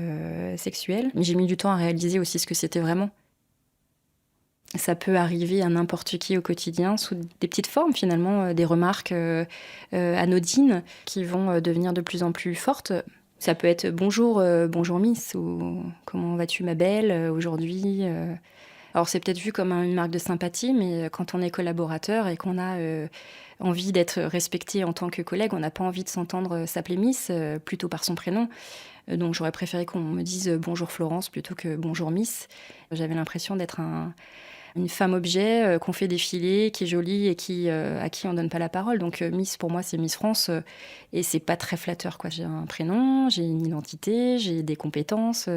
sexuel. Mais j'ai mis du temps à réaliser aussi ce que c'était vraiment. Ça peut arriver à n'importe qui au quotidien sous des petites formes finalement, des remarques anodines qui vont devenir de plus en plus fortes. Ça peut être bonjour Miss ou comment vas-tu ma belle aujourd'hui. Alors c'est peut-être vu comme une marque de sympathie, mais quand on est collaborateur et qu'on a envie d'être respecté en tant que collègue, on n'a pas envie de s'entendre s'appeler Miss, plutôt par son prénom. Donc j'aurais préféré qu'on me dise bonjour Florence plutôt que bonjour Miss. J'avais l'impression d'être une femme objet qu'on fait défiler, qui est jolie et à qui on donne pas la parole. Donc Miss, pour moi, c'est Miss France et c'est pas très flatteur, quoi. J'ai un prénom, j'ai une identité, j'ai des compétences.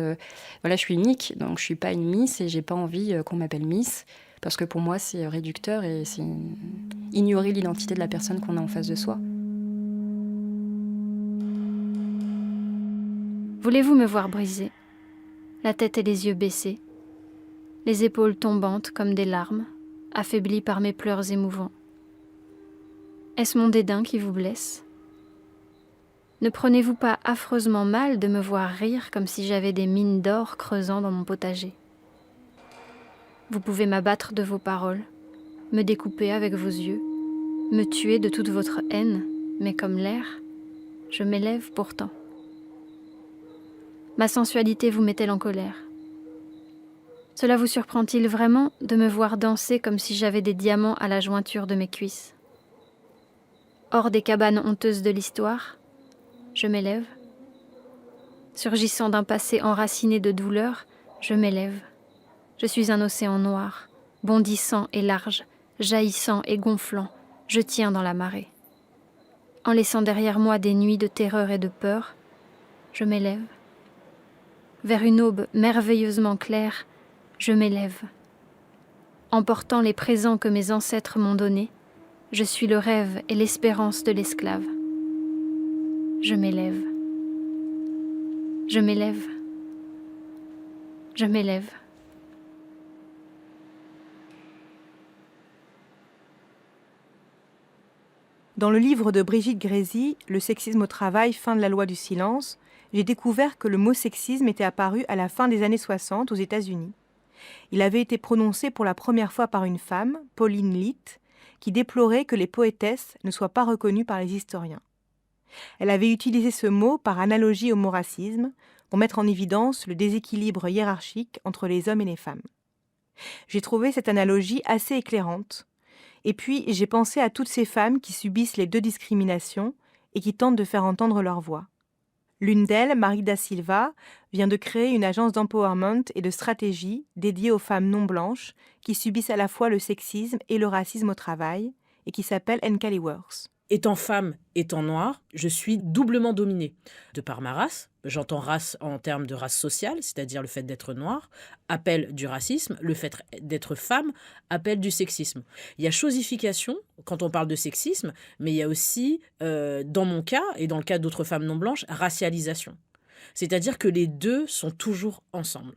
Voilà, je suis unique, donc je suis pas une Miss et j'ai pas envie qu'on m'appelle Miss parce que pour moi, c'est réducteur et c'est ignorer l'identité de la personne qu'on a en face de soi. Voulez-vous me voir briser, la tête et les yeux baissés, les épaules tombantes comme des larmes, affaiblies par mes pleurs émouvants? Est-ce mon dédain qui vous blesse? Ne prenez-vous pas affreusement mal de me voir rire comme si j'avais des mines d'or creusant dans mon potager? Vous pouvez m'abattre de vos paroles, me découper avec vos yeux, me tuer de toute votre haine, mais comme l'air, je m'élève pourtant. Ma sensualité vous met-elle en colère? Cela vous surprend-il vraiment de me voir danser comme si j'avais des diamants à la jointure de mes cuisses? Hors des cabanes honteuses de l'histoire, je m'élève. Surgissant d'un passé enraciné de douleur, je m'élève. Je suis un océan noir, bondissant et large, jaillissant et gonflant, je tiens dans la marée. En laissant derrière moi des nuits de terreur et de peur, je m'élève. Vers une aube merveilleusement claire, je m'élève. Emportant les présents que mes ancêtres m'ont donnés, je suis le rêve et l'espérance de l'esclave. Je m'élève. Je m'élève. Je m'élève. Dans le livre de Brigitte Grésy, Le sexisme au travail, fin de la loi du silence, j'ai découvert que le mot sexisme était apparu à la fin des années 60 aux États-Unis. Il avait été prononcé pour la première fois par une femme, Pauline Litt, qui déplorait que les poétesses ne soient pas reconnues par les historiens. Elle avait utilisé ce mot par analogie au mot racisme, pour mettre en évidence le déséquilibre hiérarchique entre les hommes et les femmes. J'ai trouvé cette analogie assez éclairante. Et puis, j'ai pensé à toutes ces femmes qui subissent les deux discriminations et qui tentent de faire entendre leur voix. L'une d'elles, Marie da Silva, vient de créer une agence d'empowerment et de stratégie dédiée aux femmes non blanches qui subissent à la fois le sexisme et le racisme au travail et qui s'appelle Encali Works. Étant femme, étant noire, je suis doublement dominée. De par ma race, j'entends race en termes de race sociale, c'est-à-dire le fait d'être noire, appelle du racisme, le fait d'être femme appelle du sexisme. Il y a chosification quand on parle de sexisme, mais il y a aussi, dans mon cas et dans le cas d'autres femmes non blanches, racialisation. C'est-à-dire que les deux sont toujours ensemble.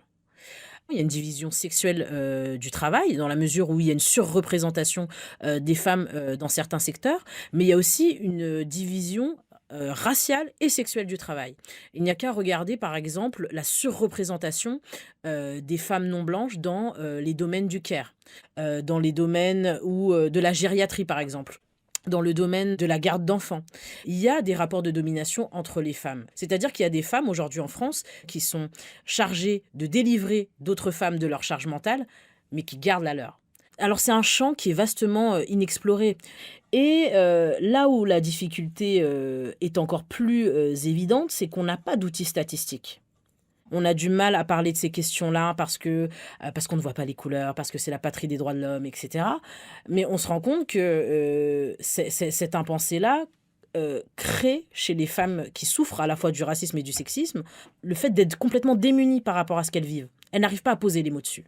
Il y a une division sexuelle du travail, dans la mesure où il y a une surreprésentation des femmes dans certains secteurs, mais il y a aussi une division raciale et sexuelle du travail. Il n'y a qu'à regarder, par exemple, la surreprésentation des femmes non blanches dans les domaines du care, dans les domaines de la gériatrie, par exemple. Dans le domaine de la garde d'enfants, il y a des rapports de domination entre les femmes. C'est-à-dire qu'il y a des femmes aujourd'hui en France qui sont chargées de délivrer d'autres femmes de leur charge mentale, mais qui gardent la leur. Alors c'est un champ qui est vastement inexploré. Et là où la difficulté est encore plus évidente, c'est qu'on n'a pas d'outils statistiques. On a du mal à parler de ces questions-là parce qu'on ne voit pas les couleurs, parce que c'est la patrie des droits de l'homme, etc. Mais on se rend compte que cette impensée-là crée chez les femmes qui souffrent à la fois du racisme et du sexisme le fait d'être complètement démunies par rapport à ce qu'elles vivent. Elles n'arrivent pas à poser les mots dessus.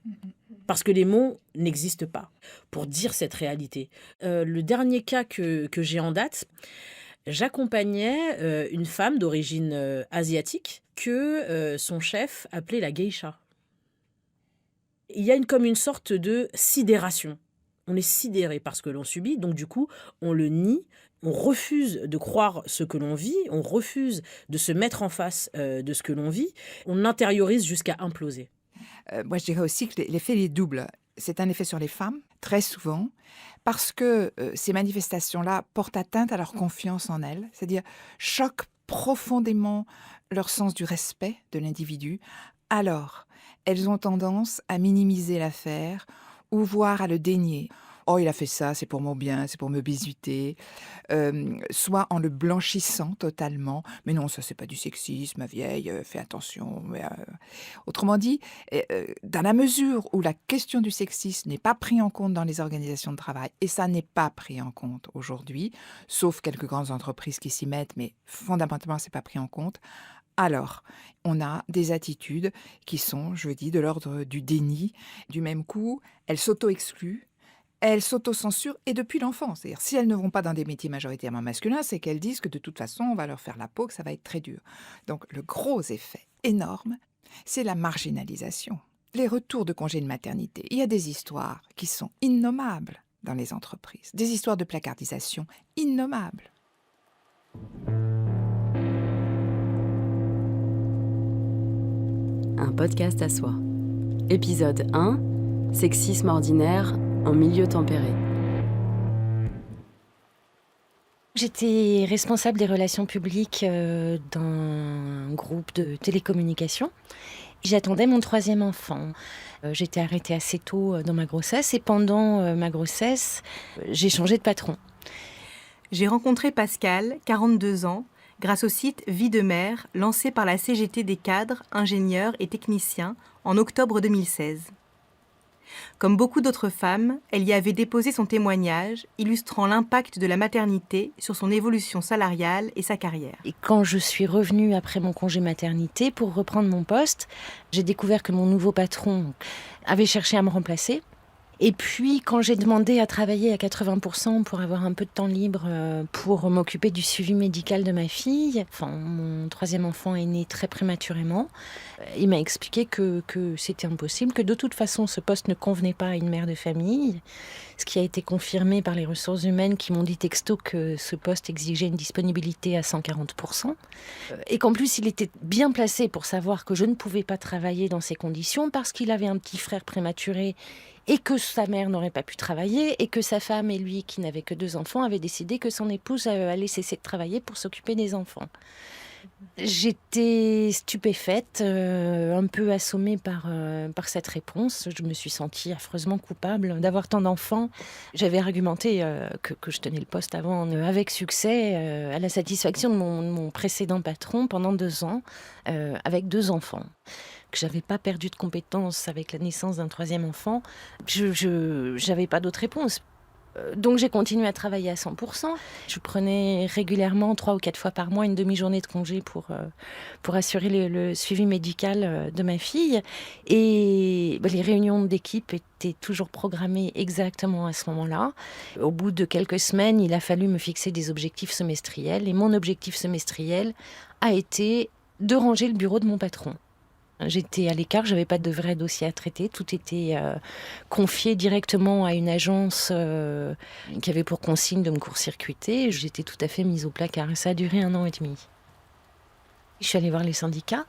Parce que les mots n'existent pas pour dire cette réalité. Le dernier cas que j'ai en date, j'accompagnais une femme d'origine asiatique que son chef appelait la geisha. Il y a comme une sorte de sidération. On est sidéré par ce que l'on subit, donc du coup, on le nie On refuse de croire ce que l'on vit, on refuse de se mettre en face de ce que l'on vit, on intériorise jusqu'à imploser. Moi, je dirais aussi que l'effet est double. C'est un effet sur les femmes, très souvent, parce que ces manifestations-là portent atteinte à leur confiance en elles, c'est-à-dire choquent profondément leur sens du respect de l'individu. Alors, elles ont tendance à minimiser l'affaire ou voire à le dénier. Oh, il a fait ça, c'est pour mon bien, c'est pour me bisuter. Soit en le blanchissant totalement. Mais non, ça, c'est pas du sexisme, ma vieille, fais attention. Autrement dit, dans la mesure où la question du sexisme n'est pas prise en compte dans les organisations de travail, et ça n'est pas pris en compte aujourd'hui, sauf quelques grandes entreprises qui s'y mettent, mais fondamentalement, c'est pas pris en compte. Alors, on a des attitudes qui sont, je dis, de l'ordre du déni. Du même coup, elles s'auto-excluent. Elles s'autocensurent et depuis l'enfance. C'est-à-dire, si elles ne vont pas dans des métiers majoritairement masculins, c'est qu'elles disent que de toute façon, on va leur faire la peau, que ça va être très dur. Donc, le gros effet énorme, c'est la marginalisation. Les retours de congés de maternité. Il y a des histoires qui sont innommables dans les entreprises. Des histoires de placardisation innommables. Un podcast à soi. Épisode 1. Sexisme ordinaire en milieu tempéré. J'étais responsable des relations publiques dans un groupe de télécommunications. J'attendais mon 3e enfant. J'étais arrêtée assez tôt dans ma grossesse et pendant ma grossesse, j'ai changé de patron. J'ai rencontré Pascal, 42 ans, grâce au site Vie de mère, lancé par la CGT des cadres, ingénieurs et techniciens en octobre 2016. Comme beaucoup d'autres femmes, elle y avait déposé son témoignage, illustrant l'impact de la maternité sur son évolution salariale et sa carrière. Et quand je suis revenue après mon congé maternité pour reprendre mon poste, j'ai découvert que mon nouveau patron avait cherché à me remplacer. Et puis, quand j'ai demandé à travailler à 80% pour avoir un peu de temps libre pour m'occuper du suivi médical de ma fille, mon 3e enfant est né très prématurément, il m'a expliqué que c'était impossible, que de toute façon, ce poste ne convenait pas à une mère de famille, ce qui a été confirmé par les ressources humaines qui m'ont dit texto que ce poste exigeait une disponibilité à 140%, et qu'en plus, il était bien placé pour savoir que je ne pouvais pas travailler dans ces conditions parce qu'il avait un petit frère prématuré et que sa mère n'aurait pas pu travailler, et que sa femme et lui, qui n'avaient que 2 enfants, avaient décidé que son épouse allait cesser de travailler pour s'occuper des enfants. J'étais stupéfaite, un peu assommée par cette réponse. Je me suis sentie affreusement coupable d'avoir tant d'enfants. J'avais argumenté que je tenais le poste avant avec succès, à la satisfaction de mon précédent patron pendant 2 ans, avec 2 enfants. Que j'avais pas perdu de compétences avec la naissance d'un 3e enfant, j'avais pas d'autre réponse. Donc j'ai continué à travailler à 100%. Je prenais régulièrement 3 ou 4 fois par mois une demi-journée de congé pour assurer le suivi médical de ma fille. Et les réunions d'équipe étaient toujours programmées exactement à ce moment-là. Au bout de quelques semaines, il a fallu me fixer des objectifs semestriels. Et mon objectif semestriel a été de ranger le bureau de mon patron. J'étais à l'écart, je n'avais pas de vrai dossier à traiter. Tout était confié directement à une agence qui avait pour consigne de me court-circuiter. J'étais tout à fait mise au placard et ça a duré 1 an et demi. Je suis allée voir les syndicats,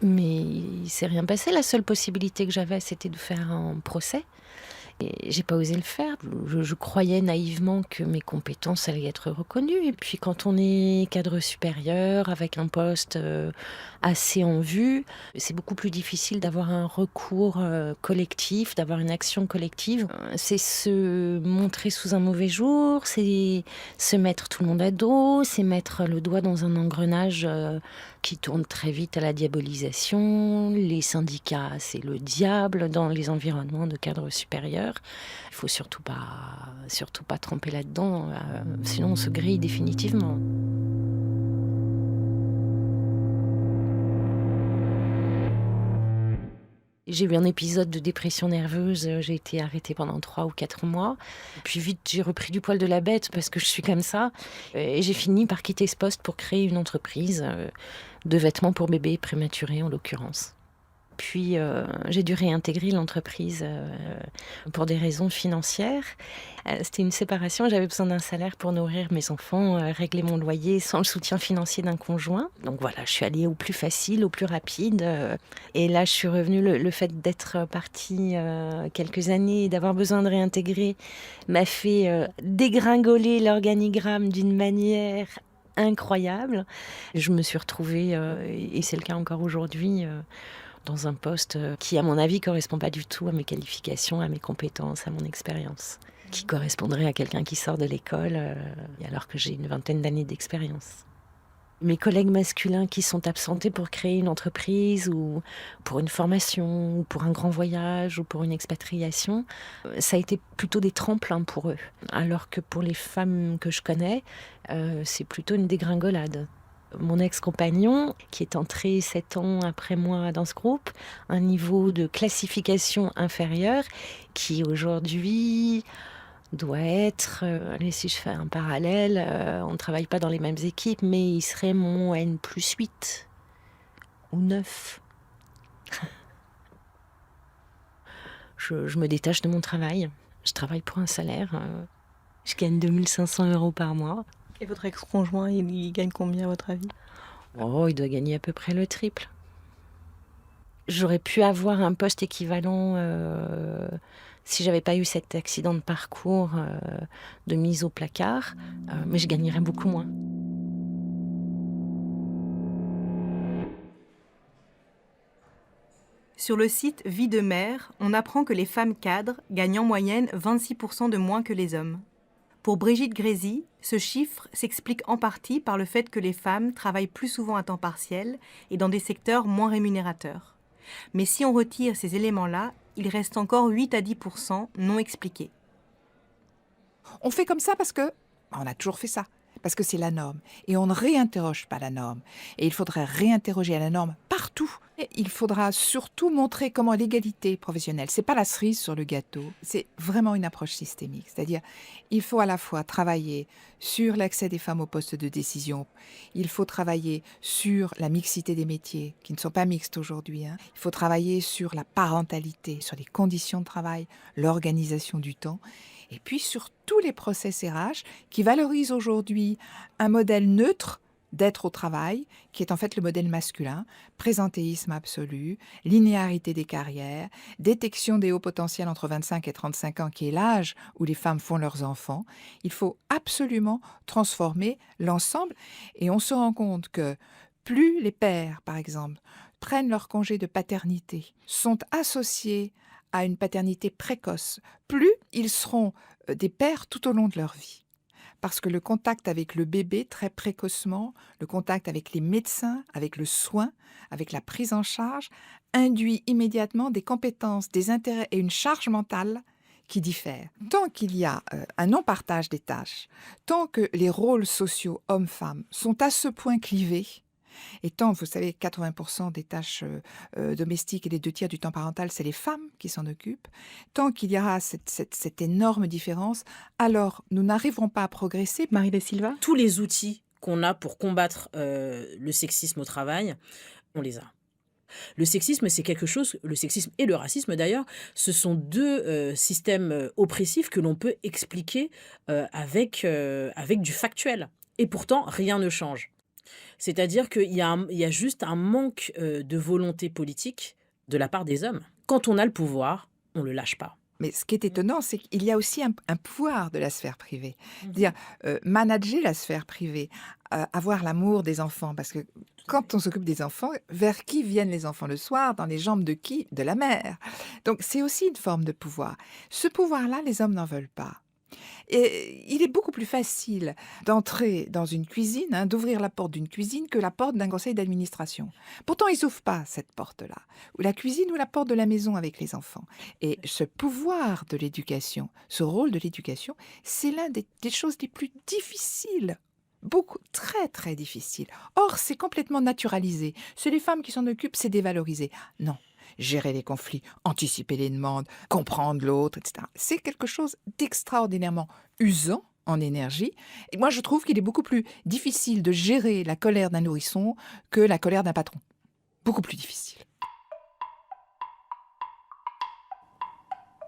mais il ne s'est rien passé. La seule possibilité que j'avais, c'était de faire un procès. Et j'ai pas osé le faire. Je croyais naïvement que mes compétences allaient être reconnues. Et puis quand on est cadre supérieur, avec un poste assez en vue, c'est beaucoup plus difficile d'avoir un recours collectif, d'avoir une action collective. C'est se montrer sous un mauvais jour, c'est se mettre tout le monde à dos, c'est mettre le doigt dans un engrenage qui tourne très vite à la diabolisation. Les syndicats, c'est le diable dans les environnements de cadres supérieurs. Il faut surtout pas tremper là-dedans, sinon on se grille définitivement. J'ai eu un épisode de dépression nerveuse, j'ai été arrêtée pendant 3 ou 4 mois. Puis vite, j'ai repris du poil de la bête parce que je suis comme ça. Et j'ai fini par quitter ce poste pour créer une entreprise de vêtements pour bébés prématurés en l'occurrence. Puis j'ai dû réintégrer l'entreprise pour des raisons financières. C'était une séparation, j'avais besoin d'un salaire pour nourrir mes enfants, régler mon loyer sans le soutien financier d'un conjoint. Donc voilà, je suis allée au plus facile, au plus rapide. Et là, je suis revenue, le fait d'être partie quelques années et d'avoir besoin de réintégrer m'a fait dégringoler l'organigramme d'une manière incroyable. Je me suis retrouvée, et c'est le cas encore aujourd'hui, dans un poste qui, à mon avis, correspond pas du tout à mes qualifications, à mes compétences, à mon expérience, qui correspondrait à quelqu'un qui sort de l'école, alors que j'ai une vingtaine d'années d'expérience. Mes collègues masculins qui sont absentés pour créer une entreprise ou pour une formation ou pour un grand voyage ou pour une expatriation, ça a été plutôt des tremplins pour eux. Alors que pour les femmes que je connais, c'est plutôt une dégringolade. Mon ex-compagnon, qui est entré 7 ans après moi dans ce groupe, un niveau de classification inférieur, qui aujourd'hui doit être, allez, si je fais un parallèle, on ne travaille pas dans les mêmes équipes, mais il serait mon N+8 ou 9. Je me détache de mon travail. Je travaille pour un salaire. Je gagne 2500 € par mois. Et votre ex-conjoint, il gagne combien à votre avis? Oh, il doit gagner à peu près le triple. J'aurais pu avoir un poste équivalent si j'avais pas eu cet accident de parcours de mise au placard, mais je gagnerais beaucoup moins. Sur le site Vie de mère, on apprend que les femmes cadres gagnent en moyenne 26% de moins que les hommes. Pour Brigitte Grésy, ce chiffre s'explique en partie par le fait que les femmes travaillent plus souvent à temps partiel et dans des secteurs moins rémunérateurs. Mais si on retire ces éléments-là, il reste encore 8 à 10% non expliqués. On fait comme ça parce que on a toujours fait ça, parce que c'est la norme. Et on ne réinterroge pas la norme. Et il faudrait réinterroger la norme partout. Et il faudra surtout montrer comment l'égalité professionnelle, c'est pas la cerise sur le gâteau, c'est vraiment une approche systémique. C'est-à-dire, il faut à la fois travailler sur l'accès des femmes aux postes de décision, il faut travailler sur la mixité des métiers, qui ne sont pas mixtes aujourd'hui, il faut travailler sur la parentalité, sur les conditions de travail, l'organisation du temps, et puis sur tous les process RH qui valorisent aujourd'hui un modèle neutre d'être au travail, qui est en fait le modèle masculin, présentéisme absolu, linéarité des carrières, détection des hauts potentiels entre 25 et 35 ans, qui est l'âge où les femmes font leurs enfants. Il faut absolument transformer l'ensemble. Et on se rend compte que plus les pères, par exemple, prennent leur congé de paternité, sont associés à une paternité précoce, plus ils seront des pères tout au long de leur vie. Parce que le contact avec le bébé très précocement, le contact avec les médecins, avec le soin, avec la prise en charge, induit immédiatement des compétences, des intérêts et une charge mentale qui diffèrent. Tant qu'il y a un non-partage des tâches, tant que les rôles sociaux hommes-femmes sont à ce point clivés, et tant, vous savez, 80% des tâches domestiques et les 2/3 du temps parental, c'est les femmes qui s'en occupent. Tant qu'il y aura cette énorme différence, alors nous n'arriverons pas à progresser. Marie de Silva ? Tous les outils qu'on a pour combattre le sexisme au travail, on les a. Le sexisme, c'est quelque chose, le sexisme et le racisme d'ailleurs, ce sont deux systèmes oppressifs que l'on peut expliquer avec du factuel. Et pourtant, rien ne change. C'est-à-dire qu'il y a juste un manque de volonté politique de la part des hommes. Quand on a le pouvoir, on ne le lâche pas. Mais ce qui est étonnant, c'est qu'il y a aussi un pouvoir de la sphère privée. C'est-à-dire manager la sphère privée, avoir l'amour des enfants. Parce que quand on s'occupe des enfants, vers qui viennent les enfants le soir? Dans les jambes de qui? De la mère. Donc c'est aussi une forme de pouvoir. Ce pouvoir-là, les hommes n'en veulent pas. Et il est beaucoup plus facile d'entrer dans une cuisine, d'ouvrir la porte d'une cuisine que la porte d'un conseil d'administration. Pourtant, ils n'ouvrent pas cette porte-là, ou la cuisine ou la porte de la maison avec les enfants. Et ce pouvoir de l'éducation, ce rôle de l'éducation, c'est l'une des choses les plus difficiles. Beaucoup, très très difficiles. Or, c'est complètement naturalisé. C'est les femmes qui s'en occupent, c'est dévalorisé. Non. Gérer les conflits, anticiper les demandes, comprendre l'autre, etc. C'est quelque chose d'extraordinairement usant en énergie. Et moi, je trouve qu'il est beaucoup plus difficile de gérer la colère d'un nourrisson que la colère d'un patron. Beaucoup plus difficile.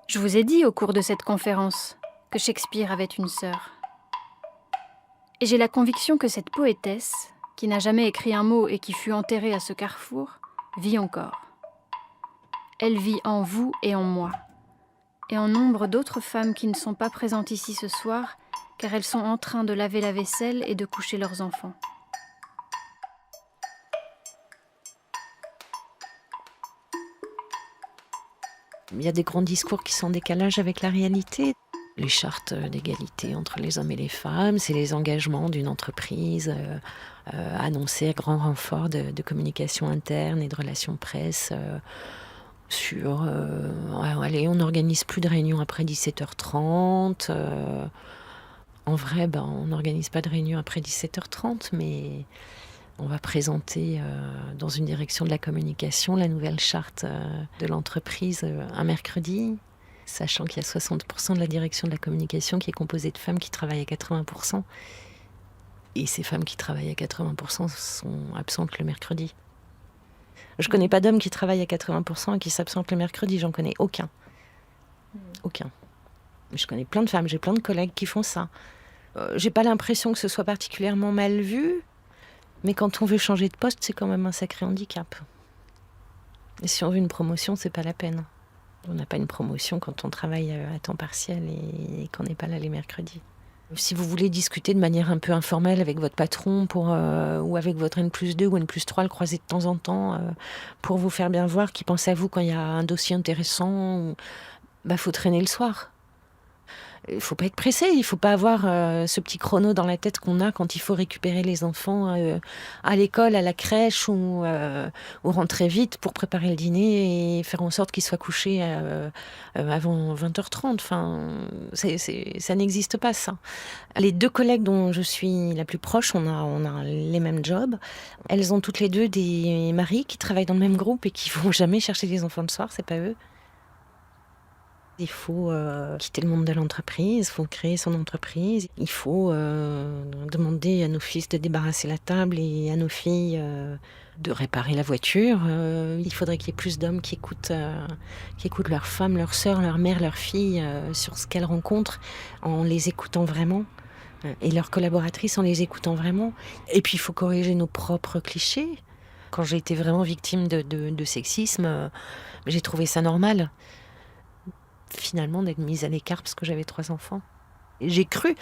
Je vous ai dit au cours de cette conférence que Shakespeare avait une sœur. Et j'ai la conviction que cette poétesse, qui n'a jamais écrit un mot et qui fut enterrée à ce carrefour, vit encore. Elle vit en vous et en moi, et en nombre d'autres femmes qui ne sont pas présentes ici ce soir, car elles sont en train de laver la vaisselle et de coucher leurs enfants. Il y a des grands discours qui sont en décalage avec la réalité. Les chartes d'égalité entre les hommes et les femmes, c'est les engagements d'une entreprise annoncés à grand renfort de communication interne et de relations presse sur... allez, on n'organise plus de réunions après 17h30. En vrai, on n'organise pas de réunions après 17h30, mais on va présenter dans une direction de la communication la nouvelle charte de l'entreprise un mercredi, sachant qu'il y a 60% de la direction de la communication qui est composée de femmes qui travaillent à 80%. Et ces femmes qui travaillent à 80% sont absentes le mercredi. Je ne connais pas d'hommes qui travaillent à 80% et qui s'absentent le mercredi, j'en connais aucun. Aucun. Mais je connais plein de femmes, j'ai plein de collègues qui font ça. J'ai pas l'impression que ce soit particulièrement mal vu, mais quand on veut changer de poste, c'est quand même un sacré handicap. Et si on veut une promotion, c'est pas la peine. On n'a pas une promotion quand on travaille à temps partiel et qu'on n'est pas là les mercredis. Si vous voulez discuter de manière un peu informelle avec votre patron ou avec votre N+2 ou N+3, le croiser de temps en temps pour vous faire bien voir qu'il pense à vous quand il y a un dossier intéressant, faut traîner le soir. Il ne faut pas être pressé, il ne faut pas avoir ce petit chrono dans la tête qu'on a quand il faut récupérer les enfants à l'école, à la crèche ou rentrer vite pour préparer le dîner et faire en sorte qu'ils soient couchés avant 20h30. Enfin, ça n'existe pas, ça. Les deux collègues dont je suis la plus proche, on a les mêmes jobs. Elles ont toutes les deux des maris qui travaillent dans le même groupe et qui ne vont jamais chercher les enfants le soir, c'est pas eux. Il faut quitter le monde de l'entreprise, il faut créer son entreprise. Il faut demander à nos fils de débarrasser la table et à nos filles de réparer la voiture. Il faudrait qu'il y ait plus d'hommes qui écoutent leurs femmes, leurs sœurs, leurs mères, leurs filles sur ce qu'elles rencontrent en les écoutant vraiment. Et leurs collaboratrices en les écoutant vraiment. Et puis il faut corriger nos propres clichés. Quand j'ai été vraiment victime de sexisme, j'ai trouvé ça normal. Finalement d'être mise à l'écart parce que j'avais 3 enfants. Et j'ai cru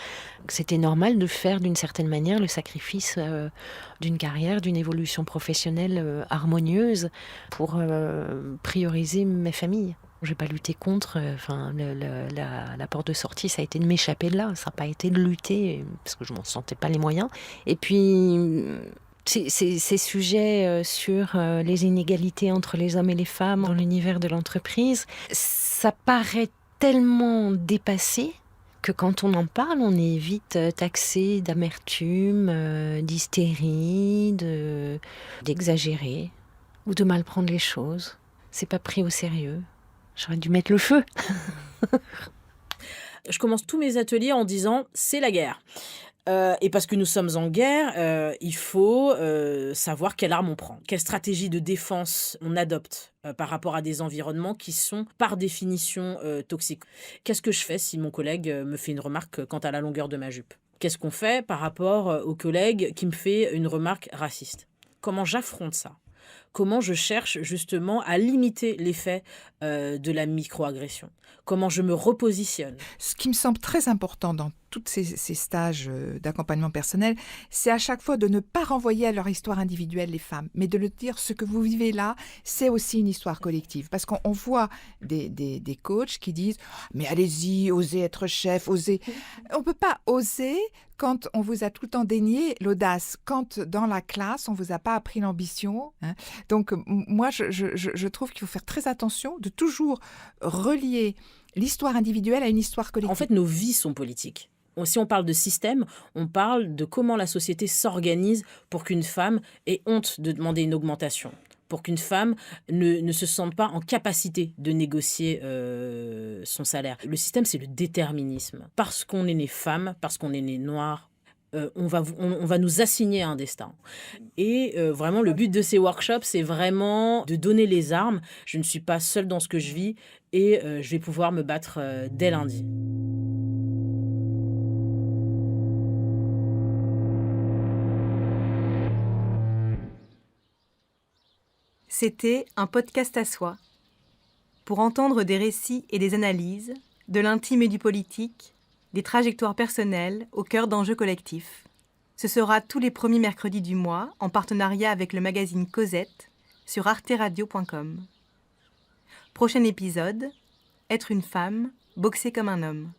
que c'était normal de faire d'une certaine manière le sacrifice d'une carrière, d'une évolution professionnelle harmonieuse pour prioriser ma famille. Je n'ai pas lutté contre, la porte de sortie, ça a été de m'échapper de là, ça n'a pas été de lutter parce que je m'en sentais pas les moyens. Et puis ces sujets sur les inégalités entre les hommes et les femmes dans l'univers de l'entreprise, ça paraît tellement dépassé que quand on en parle, on est vite taxé d'amertume, d'hystérie, d'exagérer ou de mal prendre les choses. C'est pas pris au sérieux. J'aurais dû mettre le feu. Je commence tous mes ateliers en disant « c'est la guerre ». Et parce que nous sommes en guerre, il faut savoir quelle arme on prend, quelle stratégie de défense on adopte par rapport à des environnements qui sont par définition toxiques. Qu'est-ce que je fais si mon collègue me fait une remarque quant à la longueur de ma jupe ? Qu'est-ce qu'on fait par rapport au collègue qui me fait une remarque raciste ? Comment j'affronte ça ? Comment je cherche justement à limiter l'effet de la microagression ? Comment je me repositionne ? Ce qui me semble très important dans tous ces stages d'accompagnement personnel, c'est à chaque fois de ne pas renvoyer à leur histoire individuelle les femmes, mais de leur dire ce que vous vivez là, c'est aussi une histoire collective. Parce qu'on voit des coachs qui disent « mais allez-y, osez être chef, osez ». On ne peut pas oser quand on vous a tout le temps dénié l'audace, quand dans la classe, on ne vous a pas appris l'ambition. Donc moi, je trouve qu'il faut faire très attention de toujours relier l'histoire individuelle à une histoire collective. En fait, nos vies sont politiques. Si on parle de système, on parle de comment la société s'organise pour qu'une femme ait honte de demander une augmentation, pour qu'une femme ne se sente pas en capacité de négocier son salaire. Le système, c'est le déterminisme. Parce qu'on est né femme, parce qu'on est né noire, on va nous assigner un destin. Et vraiment, le but de ces workshops, c'est vraiment de donner les armes. Je ne suis pas seule dans ce que je vis et je vais pouvoir me battre dès lundi. C'était un podcast à soi. Pour entendre des récits et des analyses, de l'intime et du politique, des trajectoires personnelles au cœur d'enjeux collectifs. Ce sera tous les premiers mercredis du mois, en partenariat avec le magazine Cosette, sur arteradio.com. Prochain épisode, être une femme, boxer comme un homme.